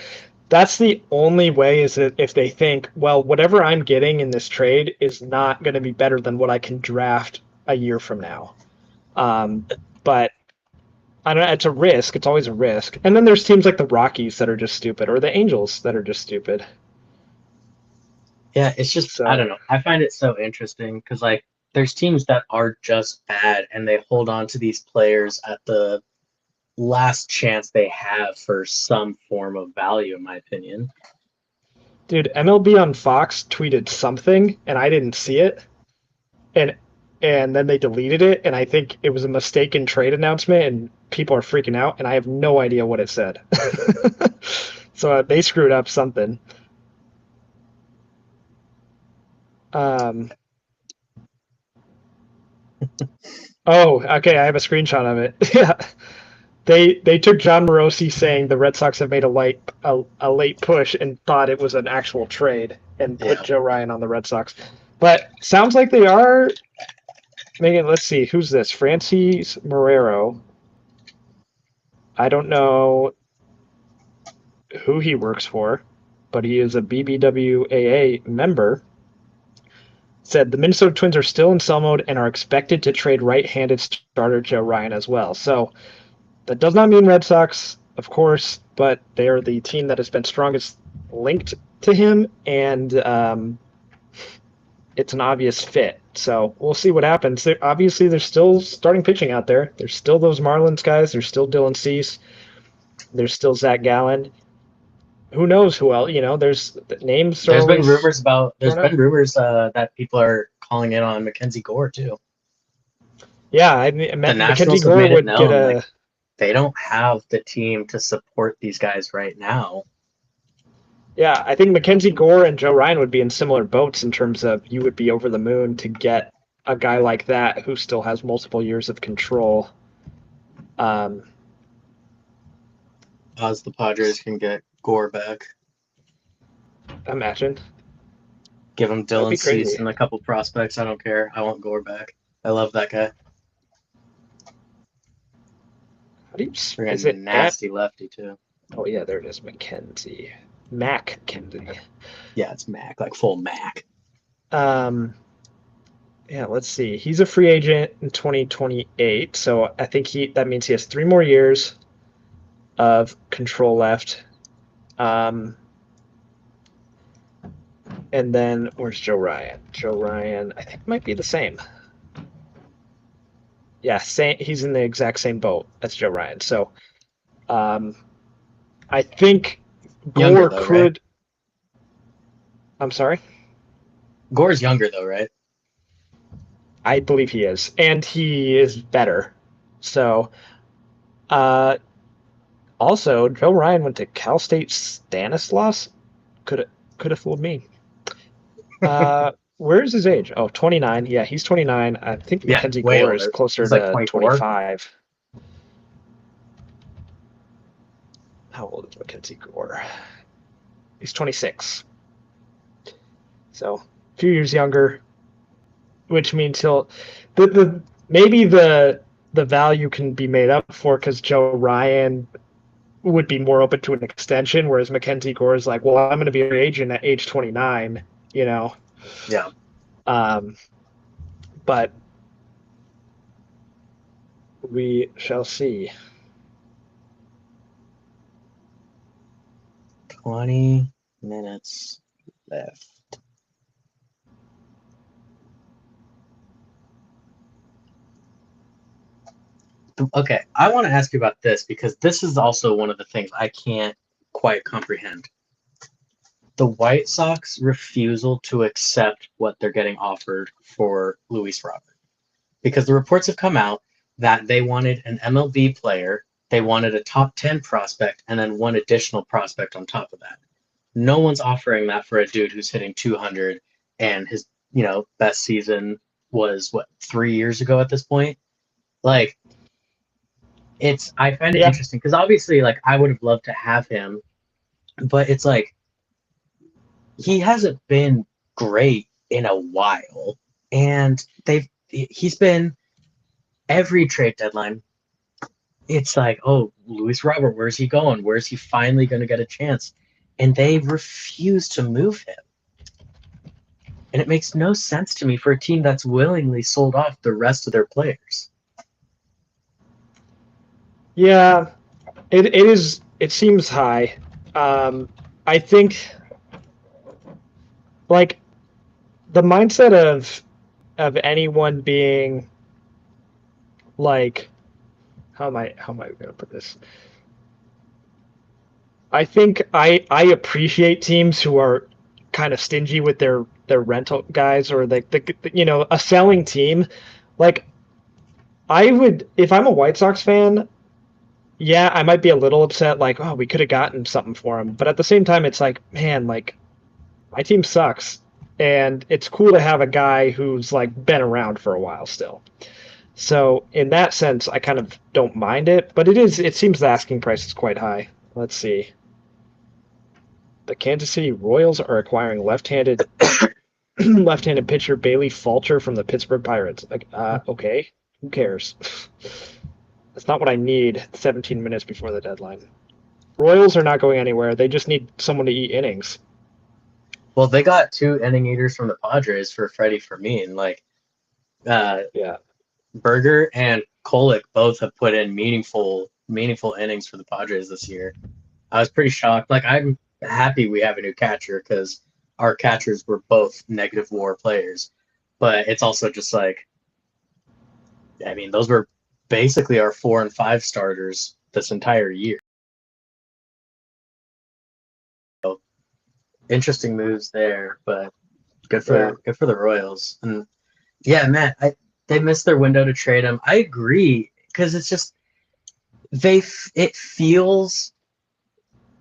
that's the only way, is that if they think, well, whatever I'm getting in this trade is not going to be better than what I can draft a year from now. But I don't know, it's a risk. It's always a risk. And then there's teams like the Rockies that are just stupid, or the Angels that are just stupid. Yeah, it's just, I don't know. I find it so interesting because, like, there's teams that are just bad and they hold on to these players at the last chance they have for some form of value, in my opinion. Dude, MLB on Fox tweeted something and I didn't see it. And then they deleted it, and I think it was a mistaken trade announcement, and people are freaking out, and I have no idea what it said. So they screwed up something. Oh, okay, I have a screenshot of it. Yeah. They took John Morosi saying the Red Sox have made a late push and thought it was an actual trade and put Joe Ryan on the Red Sox. But sounds like they are making, let's see, who's this? Francis Marrero. I don't know who he works for, but he is a BBWAA member. Said the Minnesota Twins are still in sell mode and are expected to trade right-handed starter Joe Ryan as well. So that does not mean Red Sox, of course, but they are the team that has been strongest linked to him, and it's an obvious fit. So we'll see what happens. Obviously, there's still starting pitching out there. There's still those Marlins guys. There's still Dylan Cease. There's still Zac Gallen. Who knows who else? There's names. There's been rumors that people are calling in on Mackenzie Gore too. Yeah, I mean, The Mackenzie Nationals have Gore made it would get known, like, a. they don't have the team to support these guys right now. Yeah, I think Mackenzie Gore and Joe Ryan would be in similar boats in terms of you would be over the moon to get a guy like that who still has multiple years of control. Um, As the Padres can get Gore back. Imagine. Give him That would Dylan be Cease crazy. and a couple prospects. I don't care. I want Gore back. I love that guy. How do you? Is Freaking it at? nasty lefty too. Oh yeah, there it is. Mackenzie. Mackenzie. Yeah, it's Mac, like full Mac. Um, yeah, let's see. He's a free agent in 2028, so I think that means he has 3 more years of control left. Um, and then where's Joe Ryan? Joe Ryan, I think might be the same. Yeah, same. He's in the exact same boat as Joe Ryan. So, um, I think Younger Gore though, right? could. I'm sorry. Gore's younger though, right? I believe he is, and he is better. So, uh, also Joe Ryan went to Cal State Stanislaus. Could have fooled me. Where's his age? Oh, 29. Yeah, he's 29. I think Yeah, Mackenzie way Gore is older. closer He's like to 24. 25. How old is Mackenzie Gore? He's 26. So, a few years younger, which means he'll the maybe the value can be made up for because Joe Ryan would be more open to an extension, whereas Mackenzie Gore is like, well, I'm going to be an agent at age 29, you know. Yeah. Um, but we shall see. 20 minutes left. Okay, I want to ask you about this because this is also one of the things I can't quite comprehend. The White Sox refusal to accept what they're getting offered for Luis Robert. Because the reports have come out that they wanted an MLB player, they wanted a top 10 prospect, and then one additional prospect on top of that. No one's offering that for a dude who's hitting 200 and his, best season was what, 3 years ago at this point? Like, I find it Yeah, interesting because obviously, like, I would have loved to have him, but it's like he hasn't been great in a while, and he's been every trade deadline. It's like, oh, Luis Robert, where's he going? Where's he finally going to get a chance? And they refuse to move him. And it makes no sense to me for a team that's willingly sold off the rest of their players. yeah, it is. It seems high. I think like the mindset of anyone being like, how am I going to put this? I think I appreciate teams who are kind of stingy with their rental guys or a selling team. Like I would if I'm a White Sox fan, yeah, I might be a little upset like, oh, we could have gotten something for him. But at the same time it's like, man, like my team sucks and it's cool to have a guy who's like been around for a while still. So in that sense, I kind of don't mind it, but it seems the asking price is quite high. Let's see. The Kansas City Royals are acquiring left-handed pitcher Bailey Falter from the Pittsburgh Pirates. Like, okay, who cares? That's not what I need 17 minutes before the deadline. Royals are not going anywhere. They just need someone to eat innings. Well, they got 2 inning eaters from the Padres for Freddie Fermin. Like, Yeah. Berger and Kolek both have put in meaningful innings for the Padres this year. I was pretty shocked. Like, I'm happy we have a new catcher because our catchers were both negative WAR players. But it's also just like, I mean, those were basically our 4 and 5 starters this entire year. So, interesting moves there, but good for the Royals. And yeah, Matt, they missed their window to trade him. I agree, because it's just it feels,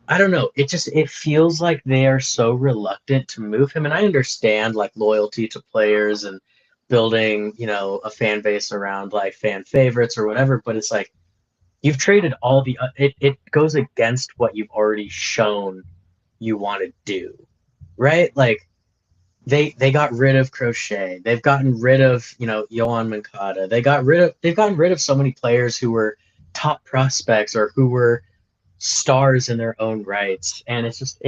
I don't know, it feels like they are so reluctant to move him, and I understand like loyalty to players and building, a fan base around like fan favorites or whatever, but it's like you've traded all it goes against what you've already shown you want to do, right? Like they got rid of Crochet. They've gotten rid of, Yohan Moncada. They've gotten rid of so many players who were top prospects or who were stars in their own rights. And it's just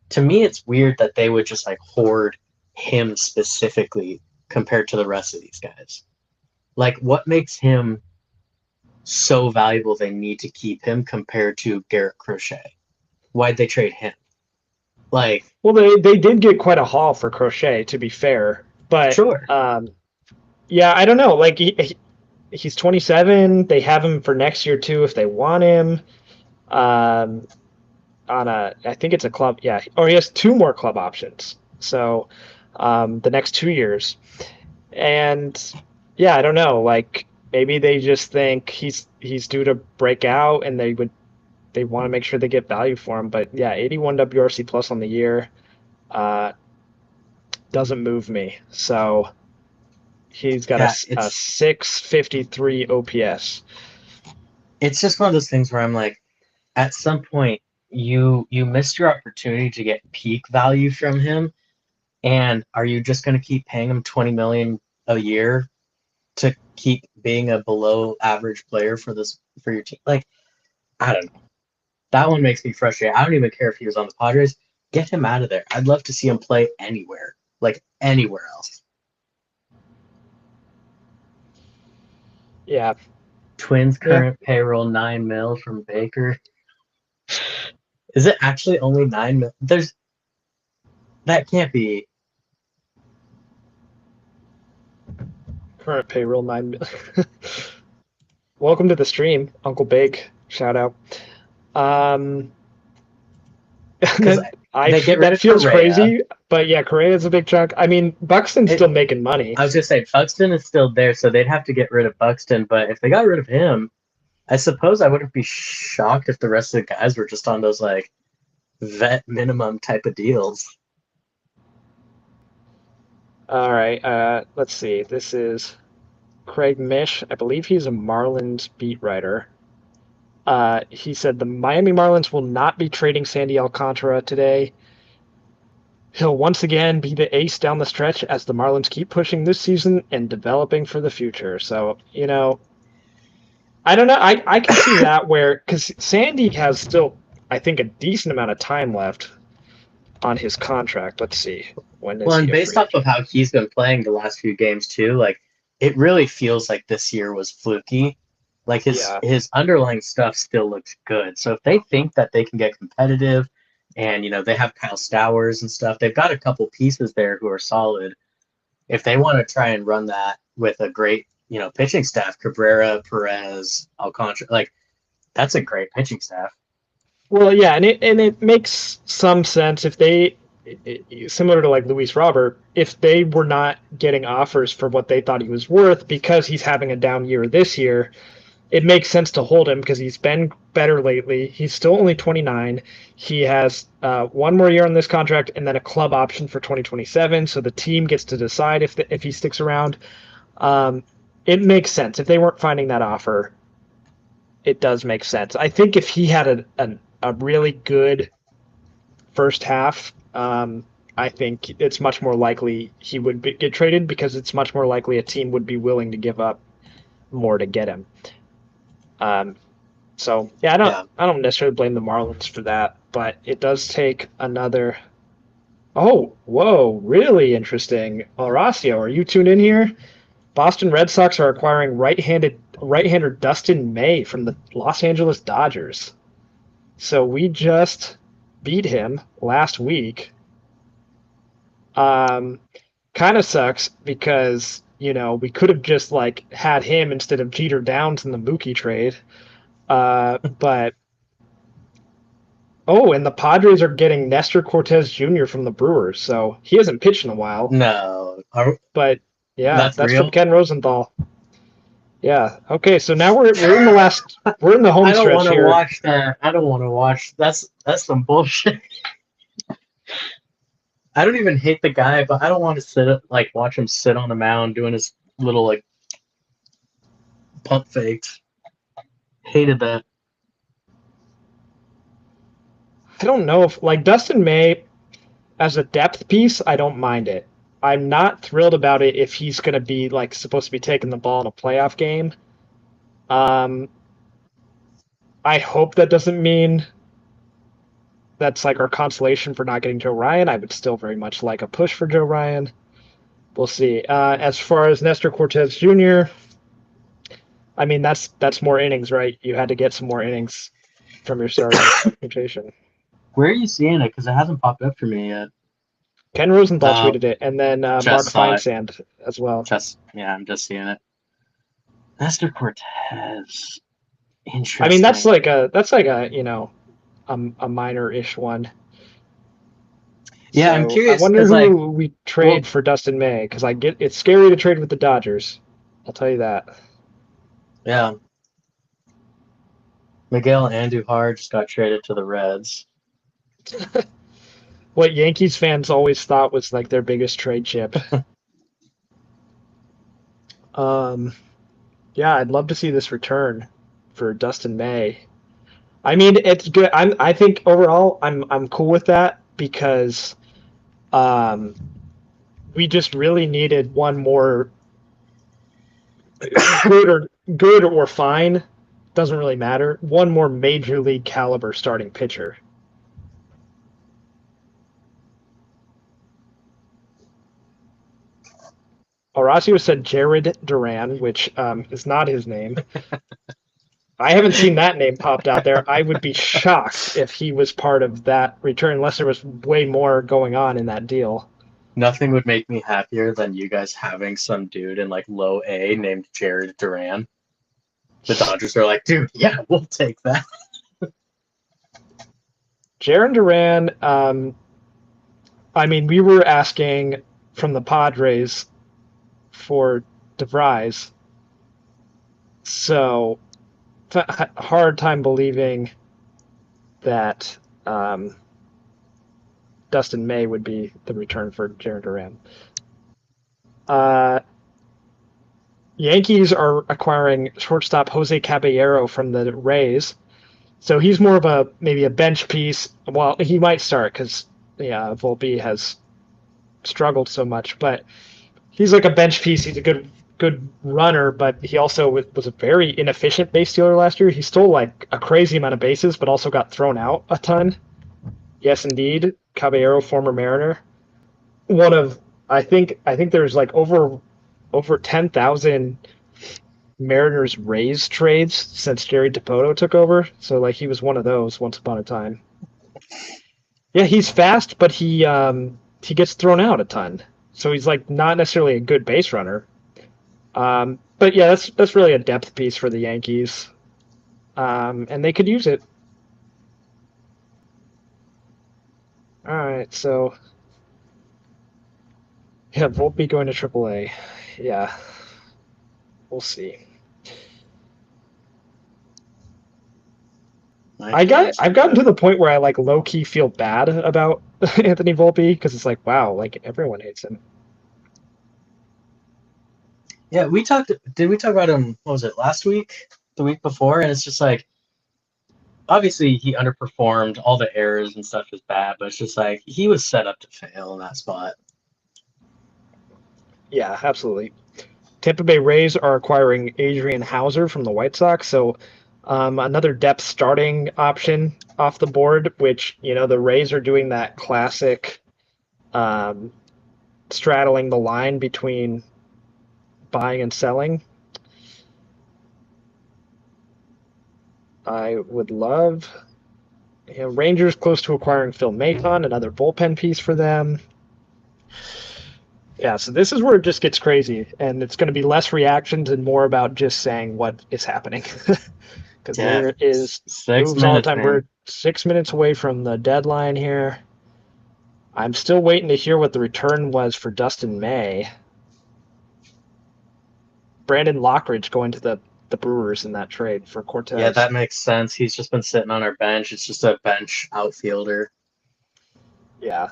to me it's weird that they would just like hoard him specifically compared to the rest of these guys. Like what makes him so valuable they need to keep him compared to Garrett Crochet? Why'd they trade him? Like, well, they did get quite a haul for Crochet, to be fair, but sure. Yeah, I don't know. Like he's 27. They have him for next year too if they want him. Um, I think it's a club. Yeah, or he has 2 more club options. So the next 2 years, and yeah, I don't know. Like maybe they just think he's due to break out, and they want to make sure they get value for him. But yeah, 81 WRC plus on the year uh, doesn't move me. So he's got Yeah, a 653 OPS. it's just one of those things where I'm like, at some point you missed your opportunity to get peak value from him, and are you just going to keep paying him 20 million a year to keep being a below average player for your team? Like, I don't know. That one makes me frustrated. I don't even care if he was on the Padres. Get him out of there. I'd love to see him play anywhere, like anywhere else. Yeah. Twins current payroll 9 mil from Baker. Is it actually only 9 mil? That can't be. Current payroll 9 million. Welcome to the stream, Uncle Big. Shout out. That feels crazy, but yeah, Correa is a big chunk. I mean, Buxton's still making money. I was gonna say Buxton is still there, so they'd have to get rid of Buxton. But if they got rid of him, I suppose I wouldn't be shocked if the rest of the guys were just on those like vet minimum type of deals. All right, let's see. This is Craig Mish. I believe he's a Marlins beat writer. He said the Miami Marlins will not be trading Sandy Alcantara today. He'll once again be the ace down the stretch as the Marlins keep pushing this season and developing for the future. So, I don't know. I can see that because Sandy has still, I think, a decent amount of time left on his contract. Let's see. And based off of how he's been playing the last few games too, like it really feels like this year was fluky. Like his underlying stuff still looks good. So if they think that they can get competitive, and they have Kyle Stowers and stuff, they've got a couple pieces there who are solid. If they want to try and run that with a great pitching staff, Cabrera, Perez, Alcantara, like that's a great pitching staff. Well, yeah, and it makes some sense if they, similar to like Luis Robert, if they were not getting offers for what they thought he was worth because he's having a down year this year, it makes sense to hold him because he's been better lately. He's still only 29. He has 1 more year on this contract and then a club option for 2027. So the team gets to decide if he sticks around. It makes sense. If they weren't finding that offer, it does make sense. I think if he had a really good first half, I think it's much more likely he would get traded because it's much more likely a team would be willing to give up more to get him. So yeah, I don't necessarily blame the Marlins for that, but it does take another. Oh, whoa, really interesting. Horacio, are you tuned in here? Boston Red Sox are acquiring right-hander Dustin May from the Los Angeles Dodgers. So we just beat him last week. Kind of sucks because we could have just like had him instead of Jeter Downs in the Mookie trade. But and the Padres are getting Nestor Cortez Jr. from the Brewers, so he hasn't pitched in a while. No, but Yeah, That's that's from real. Ken Rosenthal. Yeah. Okay, so now we're in the home I don't stretch want to here. watch that. I don't want to watch. That's some bullshit. I don't even hate the guy, but I don't want to watch him sit on the mound doing his little like pump fakes. Hated that. I don't know if like Dustin May as a depth piece, I don't mind it. I'm not thrilled about it if he's going to be like supposed to be taking the ball in a playoff game. Um, I hope that doesn't mean that's like our consolation for not getting Joe Ryan. I would still very much like a push for Joe Ryan. We'll see. As far as Nestor Cortez Jr., I mean that's more innings, right? You had to get some more innings from your starting rotation. Where are you seeing it? Because it hasn't popped up for me yet. Ken Rosenthal Oh, tweeted it, and then Mark just saw it. Feinsand as well. I'm just seeing it. Nestor Cortez. I mean, Interesting. that's like a a minor-ish one. Yeah, I'm So I curious wonder because who we trade well, for Dustin May because I get it's scary to trade with the Dodgers. I'll tell you that. yeah, Miguel Andujar just got traded to the Reds. What Yankees fans always thought was like their biggest trade chip. Um, yeah, I'd love to see this return for Dustin May. I mean, it's good. I think overall, I'm cool with that because um, we just really needed one more good or good or fine, doesn't really matter. One more major league caliber starting pitcher. Horacio said Jared Duran, which is not his name. I haven't seen that name popped out there. I would be shocked if he was part of that return, unless there was way more going on in that deal. Nothing would make me happier than you guys having some dude in like low A named Jared Duran. The Dodgers are like, dude, yeah, we'll take that. Jaron Duran, I mean, we were asking from the Padres for DeVries, so hard time believing that Dustin May would be the return for Jaron Duran. Uh, Yankees are acquiring shortstop Jose Caballero from the Rays, so he's more of a maybe a bench piece. Well, he might start because yeah, Volpe has struggled so much, but he's like a bench piece. He's a good runner, but he also was a very inefficient base stealer last year. He stole like a crazy amount of bases, but also got thrown out a ton. Yes, indeed, Caballero, former Mariner, one of I think there's like over 10,000 Mariners Rays trades since Jerry DiPoto took over. So like he was one of those once upon a time. Yeah, he's fast, but he gets thrown out a ton. So he's like not necessarily a good base runner. But yeah, that's really a depth piece for the Yankees, and they could use it. All right, so yeah, Volpe going to AAA. Yeah, we'll see. I've gotten to the point where I like low key feel bad about Anthony Volpe because it's like wow, like everyone hates him. Yeah, we talked. Did we talk about him? What was it, last week? The week before? And it's just like, obviously he underperformed. All the errors and stuff was bad, but it's just like he was set up to fail in that spot. Yeah, absolutely. Tampa Bay Rays are acquiring Adrian Hauser from the White Sox, so another depth starting option off the board. Which the Rays are doing that classic um, straddling the line between buying and selling. I would love Rangers close to acquiring Phil Maton, another bullpen piece for them. Yeah, so this is where it just gets crazy, and it's going to be less reactions and more about just saying what is happening. Because Yeah, there is six moves all the minutes, time. man. We're 6 minutes away from the deadline here. I'm still waiting to hear what the return was for Dustin May. Brandon Lockridge going to the Brewers in that trade for Cortez. Yeah, that makes sense. He's just been sitting on our bench. It's just a bench outfielder. Yeah.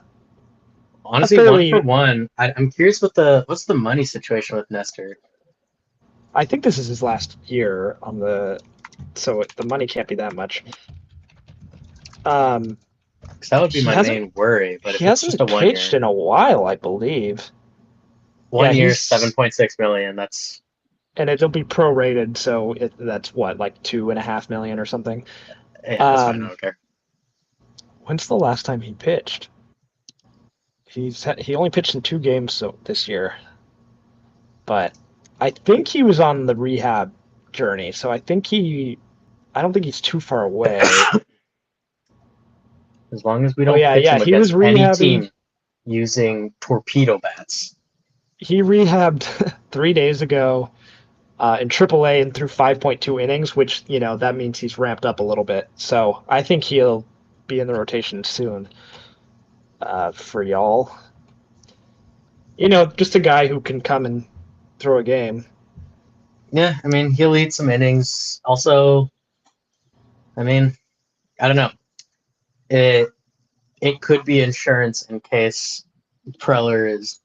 Honestly, fairly, 1-for-1. I'm curious what's the money situation with Nestor. I think this is his last year on so the money can't be that much. Because that would be my main worry. But if it's just a 1 year, pitched in a while, I believe. 1 year, 7.6 million. And it'll be prorated, so that's what, like $2.5 million or something. Yeah, that's fine. I don't care. When's the last time he pitched? He only pitched in 2 games this year, but I think he was on the rehab journey, so I don't think he's too far away. As long as we don't pitch him against any team using torpedo bats. He rehabbed 3 days ago in AAA and threw 5.2 innings, which, that means he's ramped up a little bit. So I think he'll be in the rotation soon for y'all. Just a guy who can come and throw a game. Yeah, I mean, he'll eat some innings. Also, I mean, I don't know. It could be insurance in case Preller is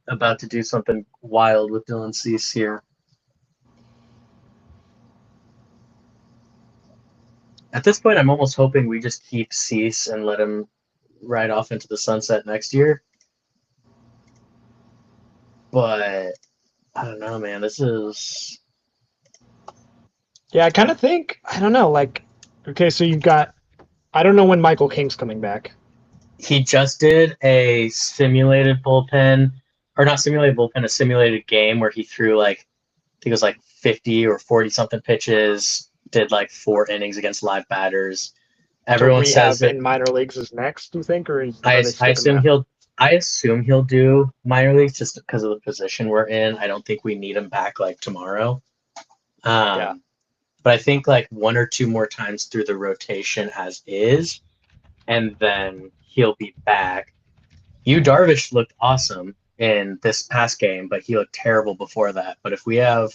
about to do something wild with Dylan Cease here. At this point, I'm almost hoping we just keep Cease and let him ride off into the sunset next year. But I don't know, man. This is... Yeah, I kind of think, I don't know, okay, so you've got, I don't know when Michael King's coming back. He just did a simulated bullpen, or not simulated bullpen, a simulated game where he threw I think it was 50 or 40 something pitches, did 4 innings against live batters. Everyone says that in minor leagues is next, do you think, or I assume he'll do minor leagues just because of the position we're in. I don't think we need him back tomorrow. Yeah. But I think 1 or 2 more times through the rotation as is, and then he'll be back. Yu Darvish looked awesome in this past game, but he looked terrible before that. But if we have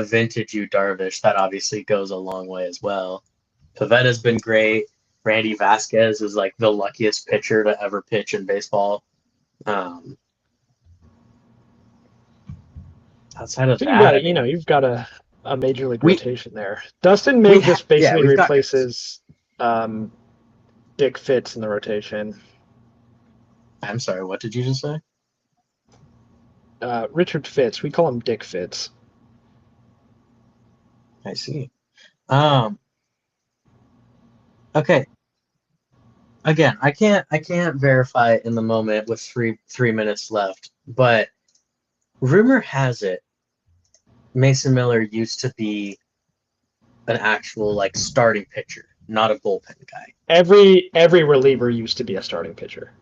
vintage Yu Darvish, that obviously goes a long way as well. Pavetta's been great. Randy Vasquez is the luckiest pitcher to ever pitch in baseball. Outside of that, you've got a major league rotation there. Dustin May just basically replaces Dick Fitz in the rotation. I'm sorry, what did you just say? Richard Fitz. We call him Dick Fitz. I see. Okay. Again, I can't verify it in the moment with three minutes left, but rumor has it Mason Miller used to be an actual starting pitcher, not a bullpen guy. Every reliever used to be a starting pitcher.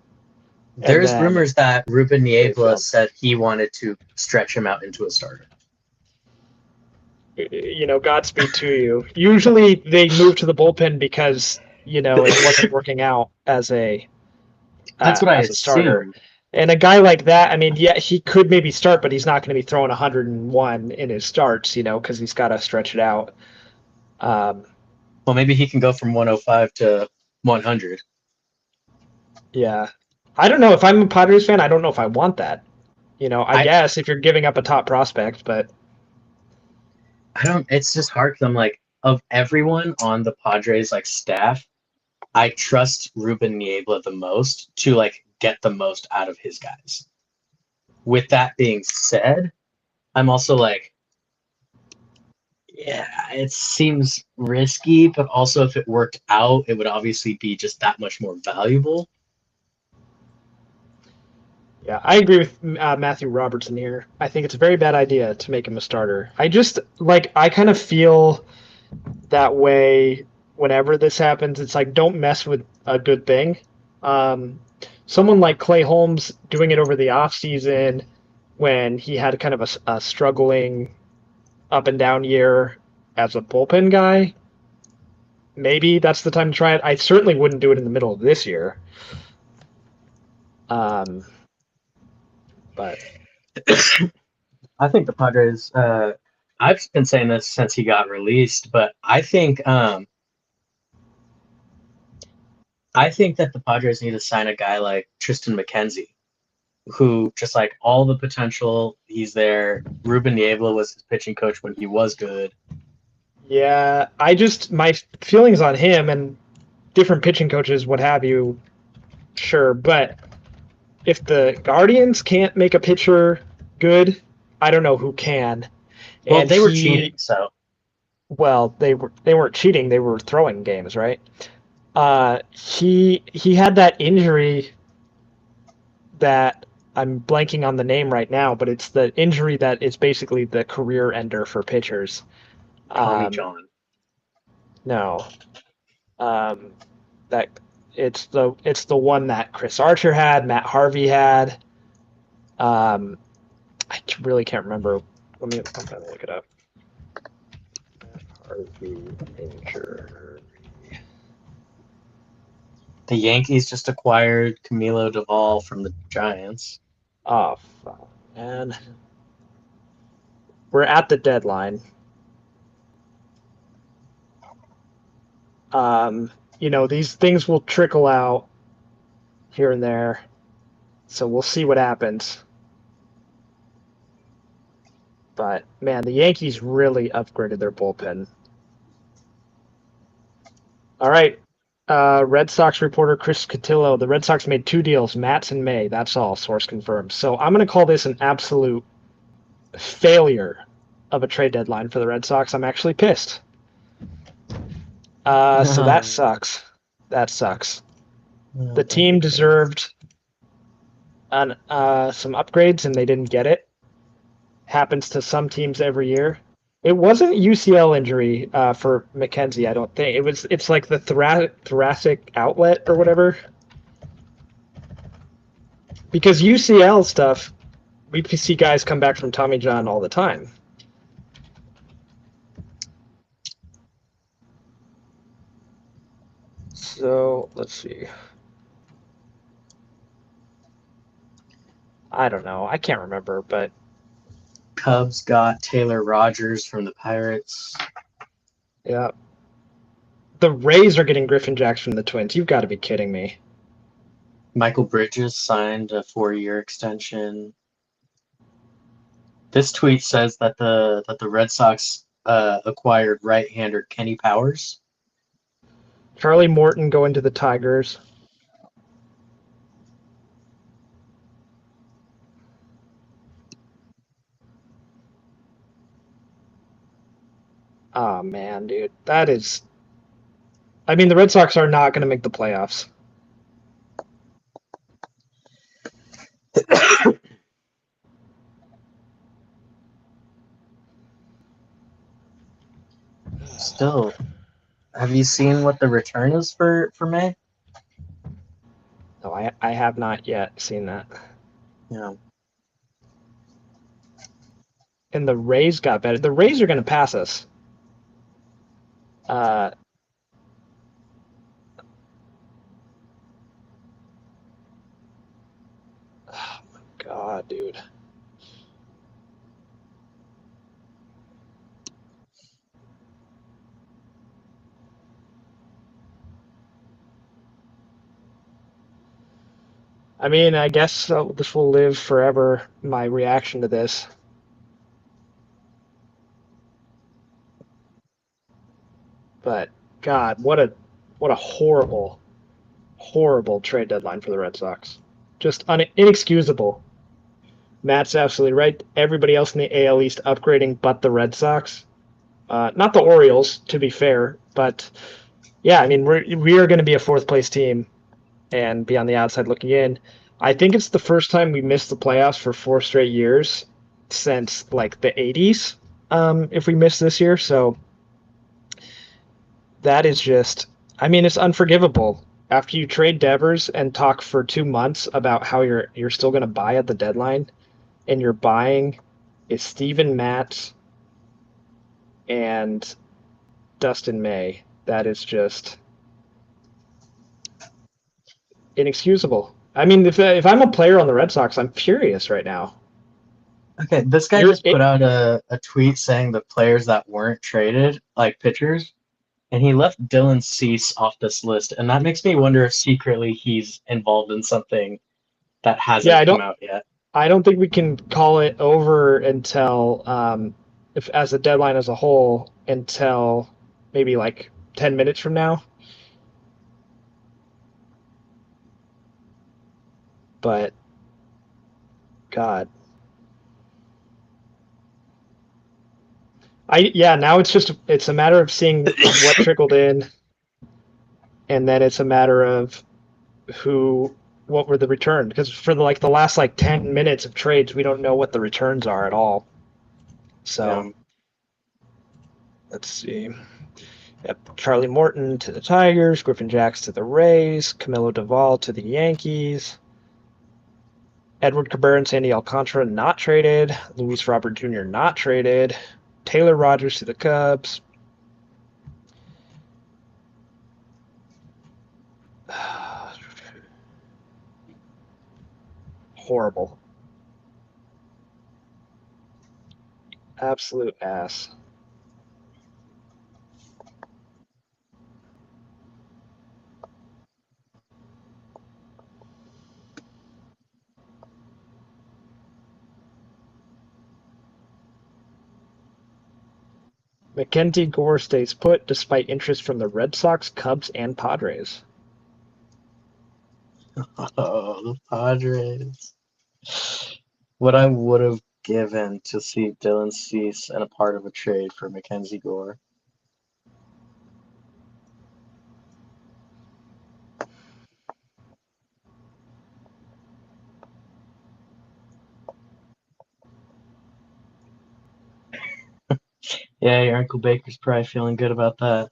There's rumors that Ruben Niebla said he wanted to stretch him out into a starter. Godspeed to you. Usually they move to the bullpen because it wasn't working out as a starter. And a guy like that, I mean, yeah, he could maybe start, but he's not going to be throwing 101 in his starts, because he's got to stretch it out. Well, maybe he can go from 105 to 100. Yeah. I don't know. If I'm a Padres fan, I don't know if I want that. I guess if you're giving up a top prospect, but... It's just hard because I'm of everyone on the Padres staff, I trust Ruben Niebla the most to get the most out of his guys. With that being said, I'm also yeah, it seems risky, but also if it worked out, it would obviously be just that much more valuable. Yeah, I agree with Matthew Robertson here. I think it's a very bad idea to make him a starter. I just, I kind of feel that way whenever this happens. It's don't mess with a good thing. Someone like Clay Holmes doing it over the offseason when he had kind of a struggling up and down year as a bullpen guy, maybe that's the time to try it. I certainly wouldn't do it in the middle of this year. But I think the Padres. I've been saying this since he got released, but I think that the Padres need to sign a guy like Tristan McKenzie, who just like all the potential. He's there. Ruben Niebla was his pitching coach when he was good. Yeah, my feelings on him and different pitching coaches, what have you, sure, but if the Guardians can't make a pitcher good, I don't know who can. Well, And they were cheating, so well, they weren't cheating; they were throwing games, right? He had that injury that I'm blanking on the name right now, but it's the injury that is basically the career ender for pitchers. Tommy Um, John. no, um, that it's the one that Chris Archer had, Matt Harvey had. I really can't remember. I'm trying to look it up. Matt Harvey injury. The Yankees just acquired Camilo Duvall from the Giants. Oh, fuck, man. We're at the deadline. Um, these things will trickle out here and there, so we'll see what happens. But man, the Yankees really upgraded their bullpen. All right, Red Sox reporter Chris Cotillo. The Red Sox made 2 deals, Matz and May. That's all. Source confirmed. So I'm going to call this an absolute failure of a trade deadline for the Red Sox. I'm actually pissed. So that sucks. That sucks. The team deserved some upgrades, and they didn't get it. Happens to some teams every year. It wasn't UCL injury for McKenzie, I don't think. It's like the thoracic outlet or whatever. Because UCL stuff, we see guys come back from Tommy John all the time. So let's see. I don't know. I can't remember, but Cubs got Taylor Rogers from the Pirates. yeah. The Rays are getting Griffin Jacks from the Twins. You've got to be kidding me. Michael Bridges signed a 4-year extension. This tweet says that the Red Sox acquired right-hander Kenny Powers. Charlie Morton going to the Tigers. Oh, man, dude. That is... I mean, the Red Sox are not going to make the playoffs. Still, have you seen what the return is for May? No, I have not yet seen that. Yeah. And the Rays got better. The Rays are going to pass us. Oh, my God, dude. I mean, I guess this will live forever, my reaction to this. But God, what a horrible, horrible trade deadline for the Red Sox. Just inexcusable. Matt's absolutely right. Everybody else in the AL East upgrading, but the Red Sox. Not the Orioles, to be fair, but yeah, I mean we are going to be a 4th place team and be on the outside looking in. I think it's the first time we missed the playoffs for 4 straight years since like the 80s. If we miss this year, so that is just, I mean, it's unforgivable. After you trade Devers and talk for 2 months about how you're still going to buy at the deadline, and you're buying is Steven Matz and Dustin May. That is just inexcusable. I mean, if I'm a player on the Red Sox, I'm furious right now. Okay, this guy You're just put it. out a tweet saying the players that weren't traded, like pitchers, and he left Dylan Cease off this list, and that makes me wonder if secretly he's involved in something that Yeah, hasn't come out yet. I don't think we can call it over until if as a deadline as a whole until maybe like 10 minutes from now. But God, now it's a matter of seeing what trickled in, and then it's a matter of who what were the returns, because for the last like 10 minutes of trades we don't know what the returns are at all. So Yeah. let's see. Yep. Charlie Morton to the Tigers, Griffin Jacks to the Rays, Camilo Doval to the Yankees, Edward Cabrera and Sandy Alcantara not traded, Luis Robert Jr. not traded, Taylor Rogers to the Cubs. Horrible. Absolute ass. Mackenzie Gore stays put despite interest from the Red Sox, Cubs, and Padres. Oh, the Padres. What I would have given to see Dylan Cease and a part of a trade for Mackenzie Gore. Yeah, your Uncle Baker's probably feeling good about that.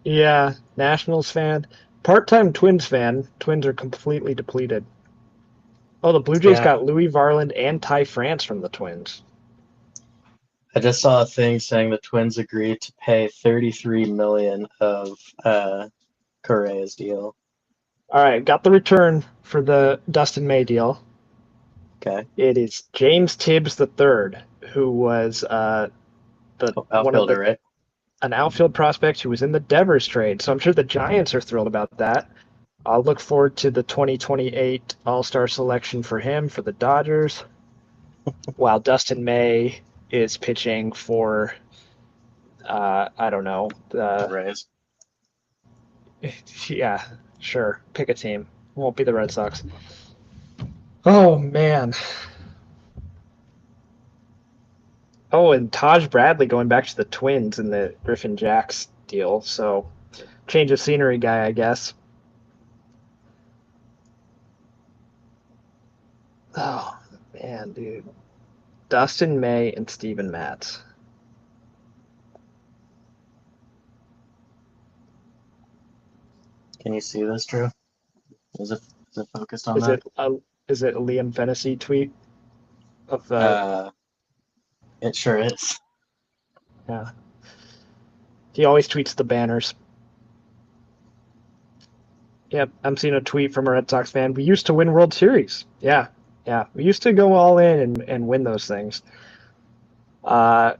Yeah, Nationals fan. Part-time Twins fan. Twins are completely depleted. Oh, the Blue Jays Yeah, got Louis Varland and Ty France from the Twins. I just saw a thing saying the Twins agreed to pay 33 million of Correa's deal. All right, got the return for the Dustin May deal. Okay, It is James Tibbs the third, who was the one of outfielder, the right? an outfield prospect who was in the Devers trade. So I'm sure the Giants are thrilled about that. I'll look forward to the 2028 All-Star selection for him for the Dodgers, while Dustin May is pitching for I don't know. The Rays. Yeah, sure. Pick a team. Won't be the Red Sox. Oh man. Oh, and Taj Bradley going back to the Twins in the Griffin Jacks deal. So change of scenery guy, I guess. Oh man, dude. Dustin May and Steven Matz. Can you see this, Drew? Is it focused on Is that? it a is it a Liam Fennessy tweet of Uh, it sure is. yeah. He always tweets the banners. Yep, I'm seeing a tweet from a Red Sox fan. We used to win World Series. Yeah, yeah. We used to go all in and win those things. Uh,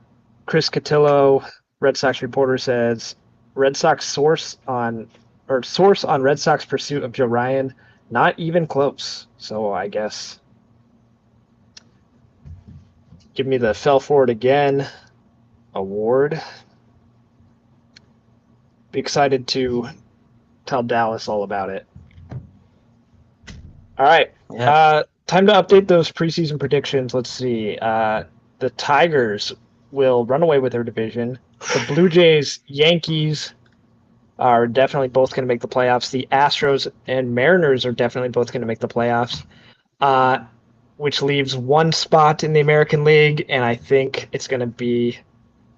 Chris Cotillo, Red Sox reporter, says Red Sox source on Red Sox pursuit of Joe Ryan, not even close. So I guess give me the fell forward again award. Be excited to tell Dallas all about it. All right. Yeah. Time to update those preseason predictions. Let's see. The Tigers will run away with their division. The Blue Jays, Yankees are definitely both going to make the playoffs. The Astros and Mariners are definitely both going to make the playoffs, uh, which leaves one spot in the American League, and I think it's going to be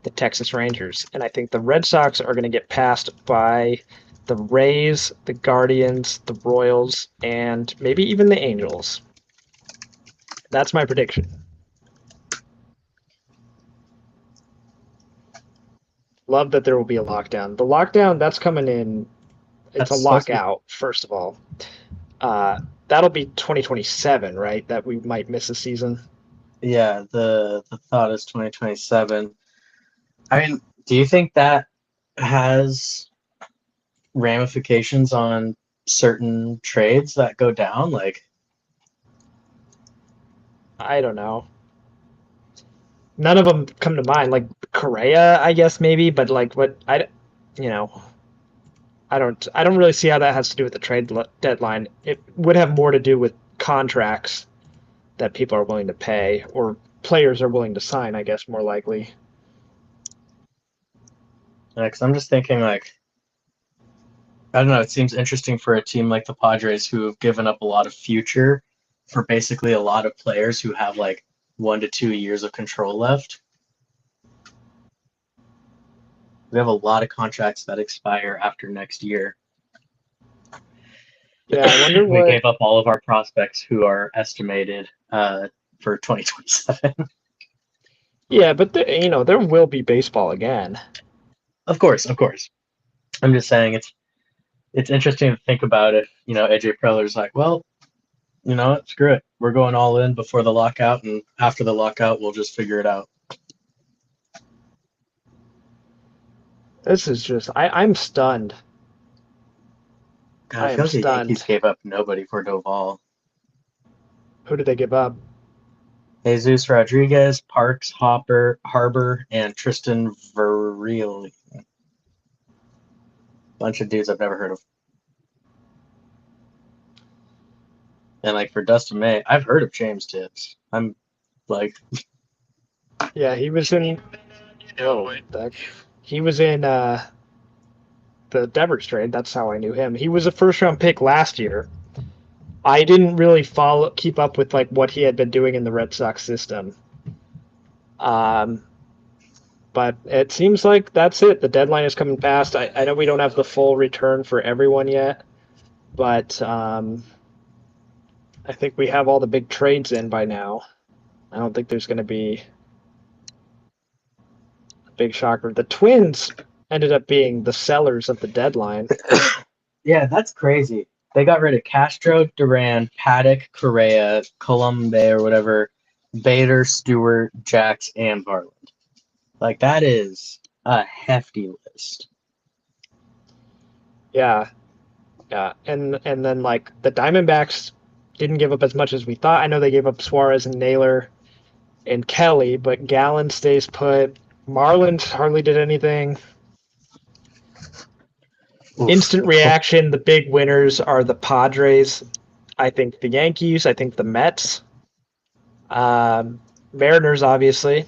the Texas Rangers. And I think the Red Sox are going to get passed by the Rays, the Guardians, the Royals, and maybe even the Angels. That's my prediction. Love that there will be a lockdown. The lockdown that's coming in. It's a That's supposed to be. lockout, first of all. Uh, that'll be 2027, right? That we might miss a season. Yeah, the thought is 2027. I mean, do you think that has ramifications on certain trades that go down? Like, I don't know. None of them come to mind. Like Correa, I guess maybe, but like what you know, I don't really see how that has to do with the deadline. It would have more to do with contracts that people are willing to pay or players are willing to sign, I guess, more likely. because I'm just thinking, like, I don't know, it seems interesting for a team like the Padres who have given up a lot of future for basically a lot of players who have like 1 to 2 years of control left. We have a lot of contracts that expire after next year. Yeah, I wonder We what. gave up all of our prospects who are estimated for 2027. Yeah, but there will be baseball again. Of course, of course. I'm just saying it's interesting to think about if, AJ Preller's like, well, screw it. We're going all in before the lockout, and after the lockout, we'll just figure it out. This is just I'm stunned. God, I I feel am like the Yankees stunned. gave up nobody for Doval. Who did they give up? Jesus Rodriguez, Parks, Harbor, and Tristan Verreal. Bunch of dudes I've never heard of. And like for Dustin May, I've heard of James Tibbs. I'm like, Yeah, he was in. Oh, he was in the Devers trade. That's how I knew him. He was a first round pick last year. I didn't really keep up with like what he had been doing in the Red Sox system. Um, but it seems like that's it. The deadline is coming fast. I know we don't have the full return for everyone yet, but I think we have all the big trades in by now. I don't think there's going to be a big shocker. The Twins ended up being the sellers of the deadline. yeah, that's crazy. They got rid of Castro, Duran, Paddock, Correa, Colombe, or whatever, Bader, Stewart, Jax, and Varland. Like that is a hefty list. Yeah, yeah, and then like the Diamondbacks didn't give up as much as we thought. I know they gave up Suarez and Naylor and Kelly, but Gallen stays put. Marlins hardly did anything. Oof. Instant reaction. The big winners are the Padres. I think the Yankees. I think the Mets. Um, Mariners, obviously,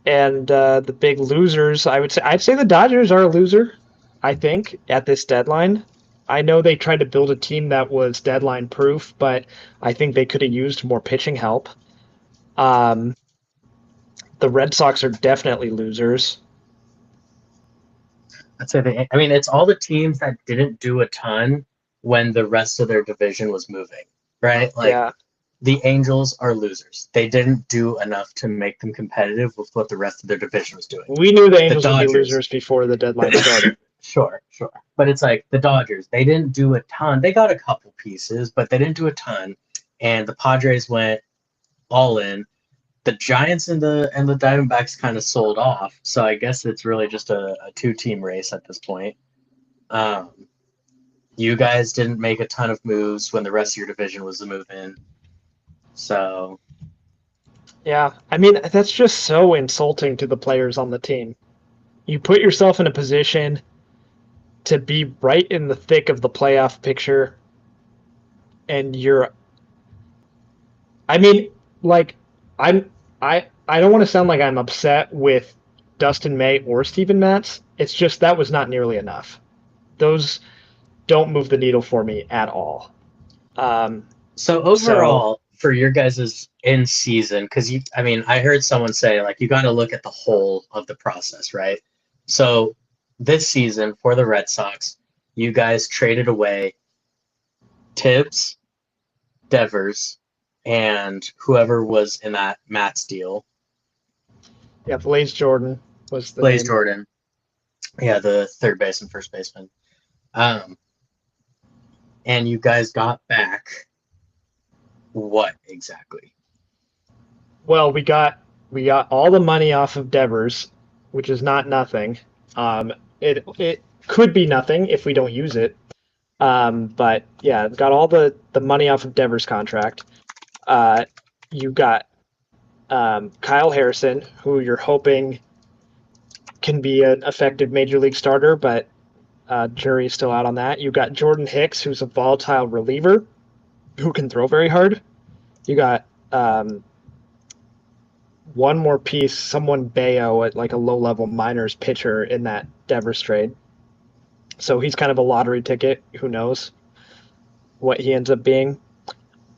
and the big losers. I'd say the Dodgers are a loser. I think at this deadline. I know they tried to build a team that was deadline proof, but I think they could have used more pitching help. Um, the Red Sox are definitely losers. I'd say I mean, it's all the teams that didn't do a ton when the rest of their division was moving, right? Like Yeah, the Angels are losers. They didn't do enough to make them competitive with what the rest of their division was doing. we knew the The Angels would be Dodgers, losers before the deadline started. sure, sure. But it's like the Dodgers, they didn't do a ton. They got a couple pieces, but they didn't do a ton. And the Padres went all in. The Giants and the Diamondbacks kind of sold off. So I guess it's really just a two-team race at this point. Um, you guys didn't make a ton of moves when the rest of your division was the move in. So Yeah, I mean that's just so insulting to the players on the team. You put yourself in a position to be right in the thick of the playoff picture, and you're. I mean, like, I don't want to sound like I'm upset with Dustin May or Steven Matz. It's just that was not nearly enough. Those don't move the needle for me at all. Um, So so overall, for your guys' in season, because I mean, I heard someone say like you got to look at the whole of the process, right? So this season for the Red Sox, you guys traded away Tibbs, Devers, and whoever was in that Matt's deal, yeah, Blaze Jordan was the Blaze name. Jordan, yeah, the third base and first baseman. Um, and you guys got back what exactly? Well, we got all the money off of Devers, which is not nothing. It could be nothing if we don't use it. But yeah, got all the money off of Devers' contract. You got Kyle Harrison, who you're hoping can be an effective major league starter, but jury's still out on that. You got Jordan Hicks, who's a volatile reliever who can throw very hard. You got one more piece, someone Bayo at like a low level minors pitcher in that Devers trade. So he's kind of a lottery ticket. Who knows what he ends up being?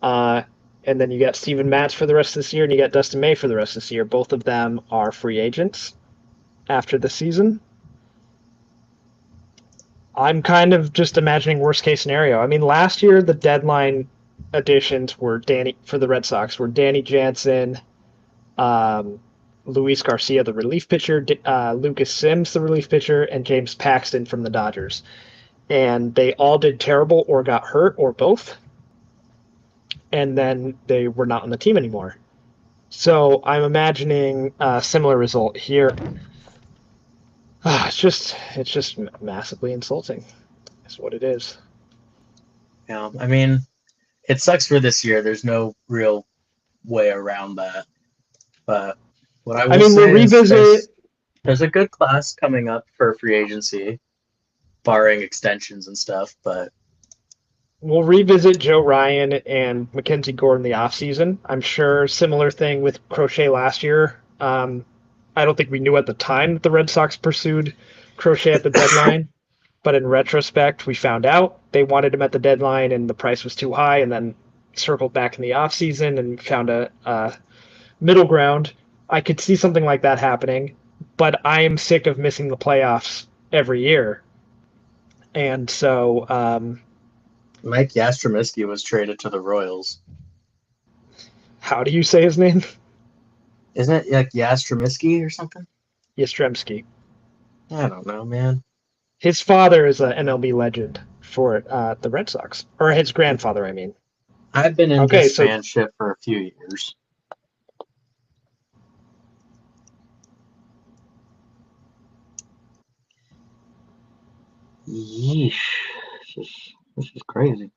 Uh, and then you got Steven Matz for the rest of this year, and you got Dustin May for the rest of this year. Both of them are free agents after the season. I'm kind of just imagining worst case scenario. I mean, last year the deadline additions were Danny for the Red Sox were Danny Jansen, um, Luis Garcia, the relief pitcher, Lucas Sims, the relief pitcher, and James Paxton from the Dodgers. And they all did terrible or got hurt or both. And then they were not on the team anymore. So I'm imagining a similar result here. It's just massively insulting. That's what it is. Yeah, I mean, it sucks for this year. There's no real way around that. But what I will We'll say is revisit. there's a good class coming up for free agency, barring extensions and stuff. But We'll revisit Joe Ryan and Mackenzie Gore in the offseason. I'm sure similar thing with Crochet last year. I don't think we knew at the time that the Red Sox pursued Crochet at the deadline, but in retrospect, we found out they wanted him at the deadline and the price was too high, and then circled back in the offseason and found a middle ground. I could see something like that happening, but I am sick of missing the playoffs every year. And so Mike Yastrzemski was traded to the Royals. how do you say his name? Isn't it like Yastrzemski or something? Yastrzemski. I don't know, man. His father is an MLB legend for the Red Sox, or his grandfather, I mean. I've been in this fanship for a few years. Yeesh. This is crazy.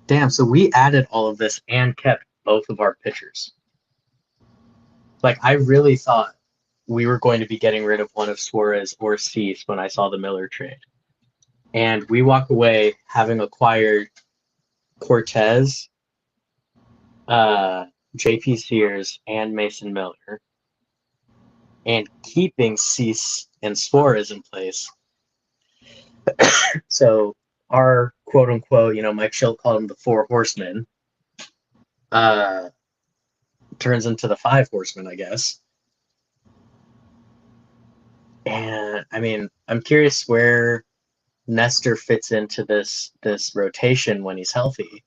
Damn, so we added all of this and kept both of our pitchers. Like, I really thought we were going to be getting rid of one of Suarez or Cease when I saw the Miller trade. And we walk away having acquired Cortez, JP Sears, and Mason Miller, and keeping Cease and Suarez in place. So our quote unquote, Mike Schilt called them the Four Horsemen, turns into the Five Horsemen, I guess. And I mean, I'm curious where Nestor fits into this rotation when he's healthy,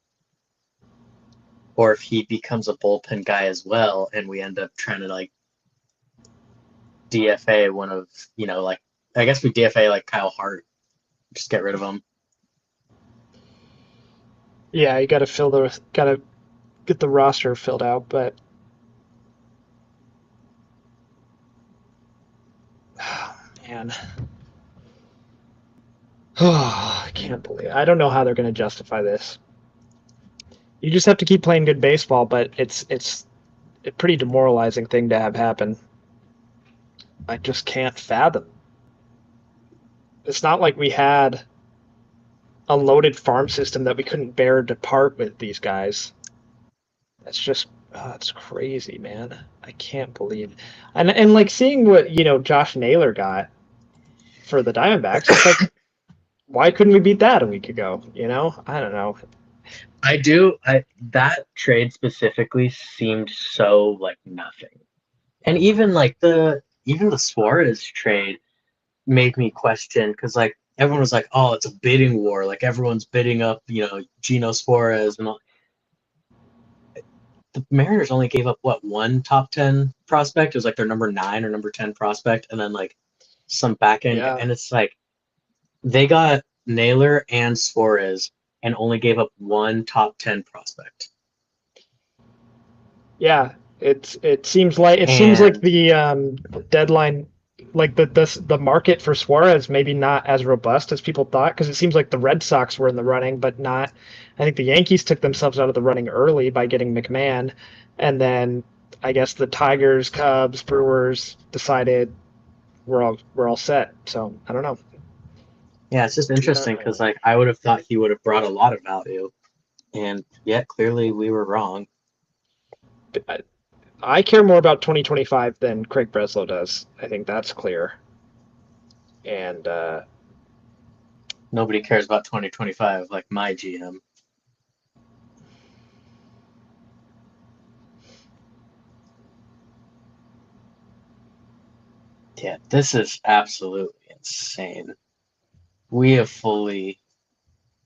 or if he becomes a bullpen guy as well, and we end up trying to like DFA one of I guess we DFA like Kyle Hart, just get rid of him. Yeah, you got to get the roster filled out, but man. Oh, I can't believe it. I don't know how they're going to justify this. You just have to keep playing good baseball, but it's a pretty demoralizing thing to have happen. I just can't fathom. It's not like we had a loaded farm system that we couldn't bear to part with these guys. That's just it's crazy, man. I can't believe. And like seeing what, Josh Naylor got for the Diamondbacks, it's like why couldn't we beat that a week ago? I don't know. That trade specifically seemed so like nothing. And even like the Suarez trade made me question, because like everyone was like, oh, it's a bidding war, like everyone's bidding up, Gino Suarez and all. the Mariners only gave up what, one top 10 prospect? It was like their number 9 or number 10 prospect, and then like some back end, Yeah. and it's like they got Naylor and Suarez and only gave up one top 10 prospect. Yeah, it seems like And the deadline, like the market for Suarez maybe not as robust as people thought, because it seems like the Red Sox were in the running, but not. I think the Yankees took themselves out of the running early by getting McMahon, and then I guess the Tigers, Cubs, Brewers decided we're all set. So I don't know. yeah, it's just Do not interesting because know. like I would have thought he would have brought a lot of value, and yet clearly we were wrong. I care more about 2025 than Craig Breslow does. I think that's clear. And Nobody cares about 2025 like my GM. Yeah, this is absolutely insane. We have fully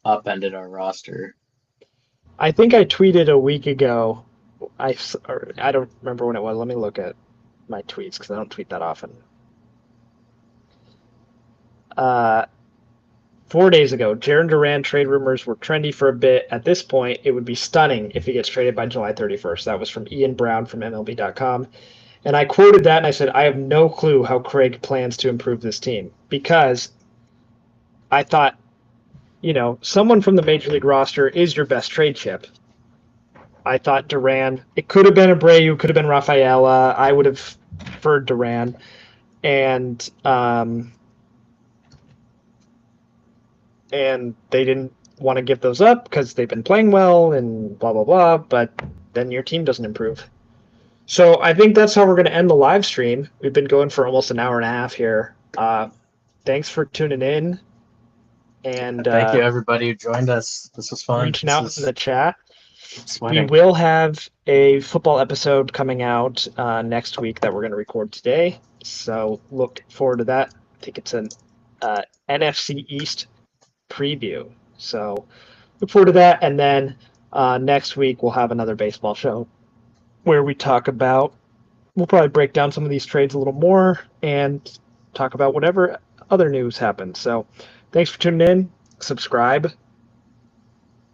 upended our roster. I think I tweeted a week ago. I don't remember when it was. Let me look at my tweets because I don't tweet that often. Uh, 4 days ago, Jaron Duran trade rumors were trendy for a bit. At this point, it would be stunning if he gets traded by July 31st. That was from Ian Brown from MLB.com. And I quoted that and I said, I have no clue how Craig plans to improve this team because I thought, someone from the major league roster is your best trade chip. I thought Duran. It could have been Abreu, could have been Rafaela. I would have preferred Duran, and and they didn't want to give those up because they've been playing well and blah blah blah. But then your team doesn't improve. So I think that's how we're going to end the live stream. We've been going for almost an hour and a half here. Thanks for tuning in and Thank you, everybody who joined us. This was fun. reaching This out in was the chat. We sweating. will have a football episode coming out next week that we're going to record today. So look forward to that. I think it's an NFC East preview. So look forward to that. And then next week we'll have another baseball show where we'll probably break down some of these trades a little more and talk about whatever other news happens. So thanks for tuning in. Subscribe.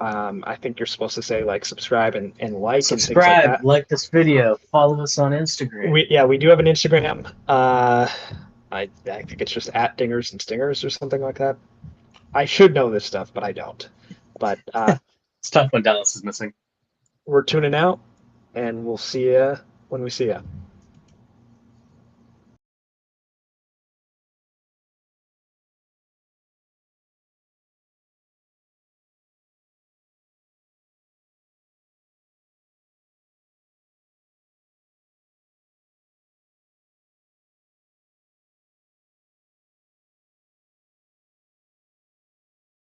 I think you're supposed to say like subscribe and like and things like Subscribe, that. like this video, follow us on Instagram. We do have an Instagram. I think it's just at Dingers and Stingers or something like that. I should know this stuff, but I don't. But It's tough when Dallas is missing. we're tuning out, and we'll see you when we see you.